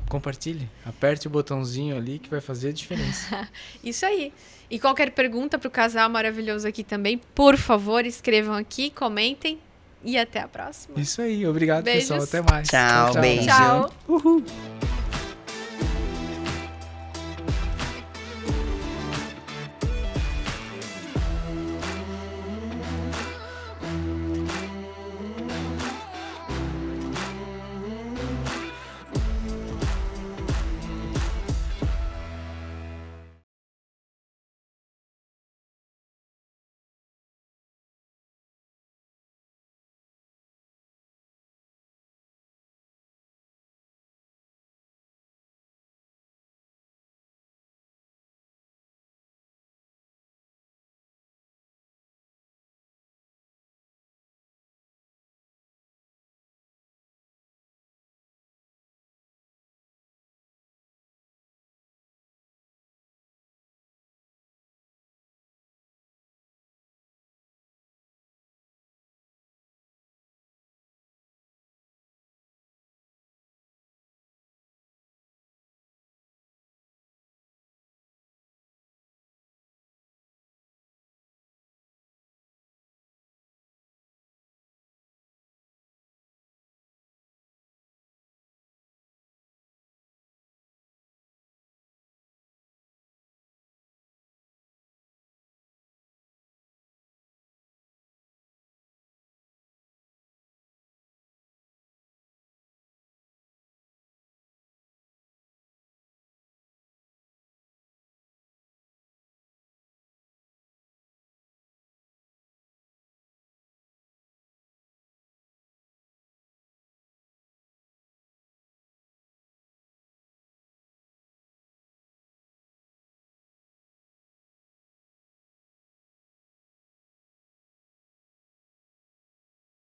compartilhe, aperte o botãozinho ali que vai fazer a diferença. Isso aí. E qualquer pergunta pro casal maravilhoso aqui também, por favor, escrevam aqui, comentem e até a próxima. Isso aí, obrigado Beijos. pessoal, até mais. Tchau, beijo. Tchau. Uhul.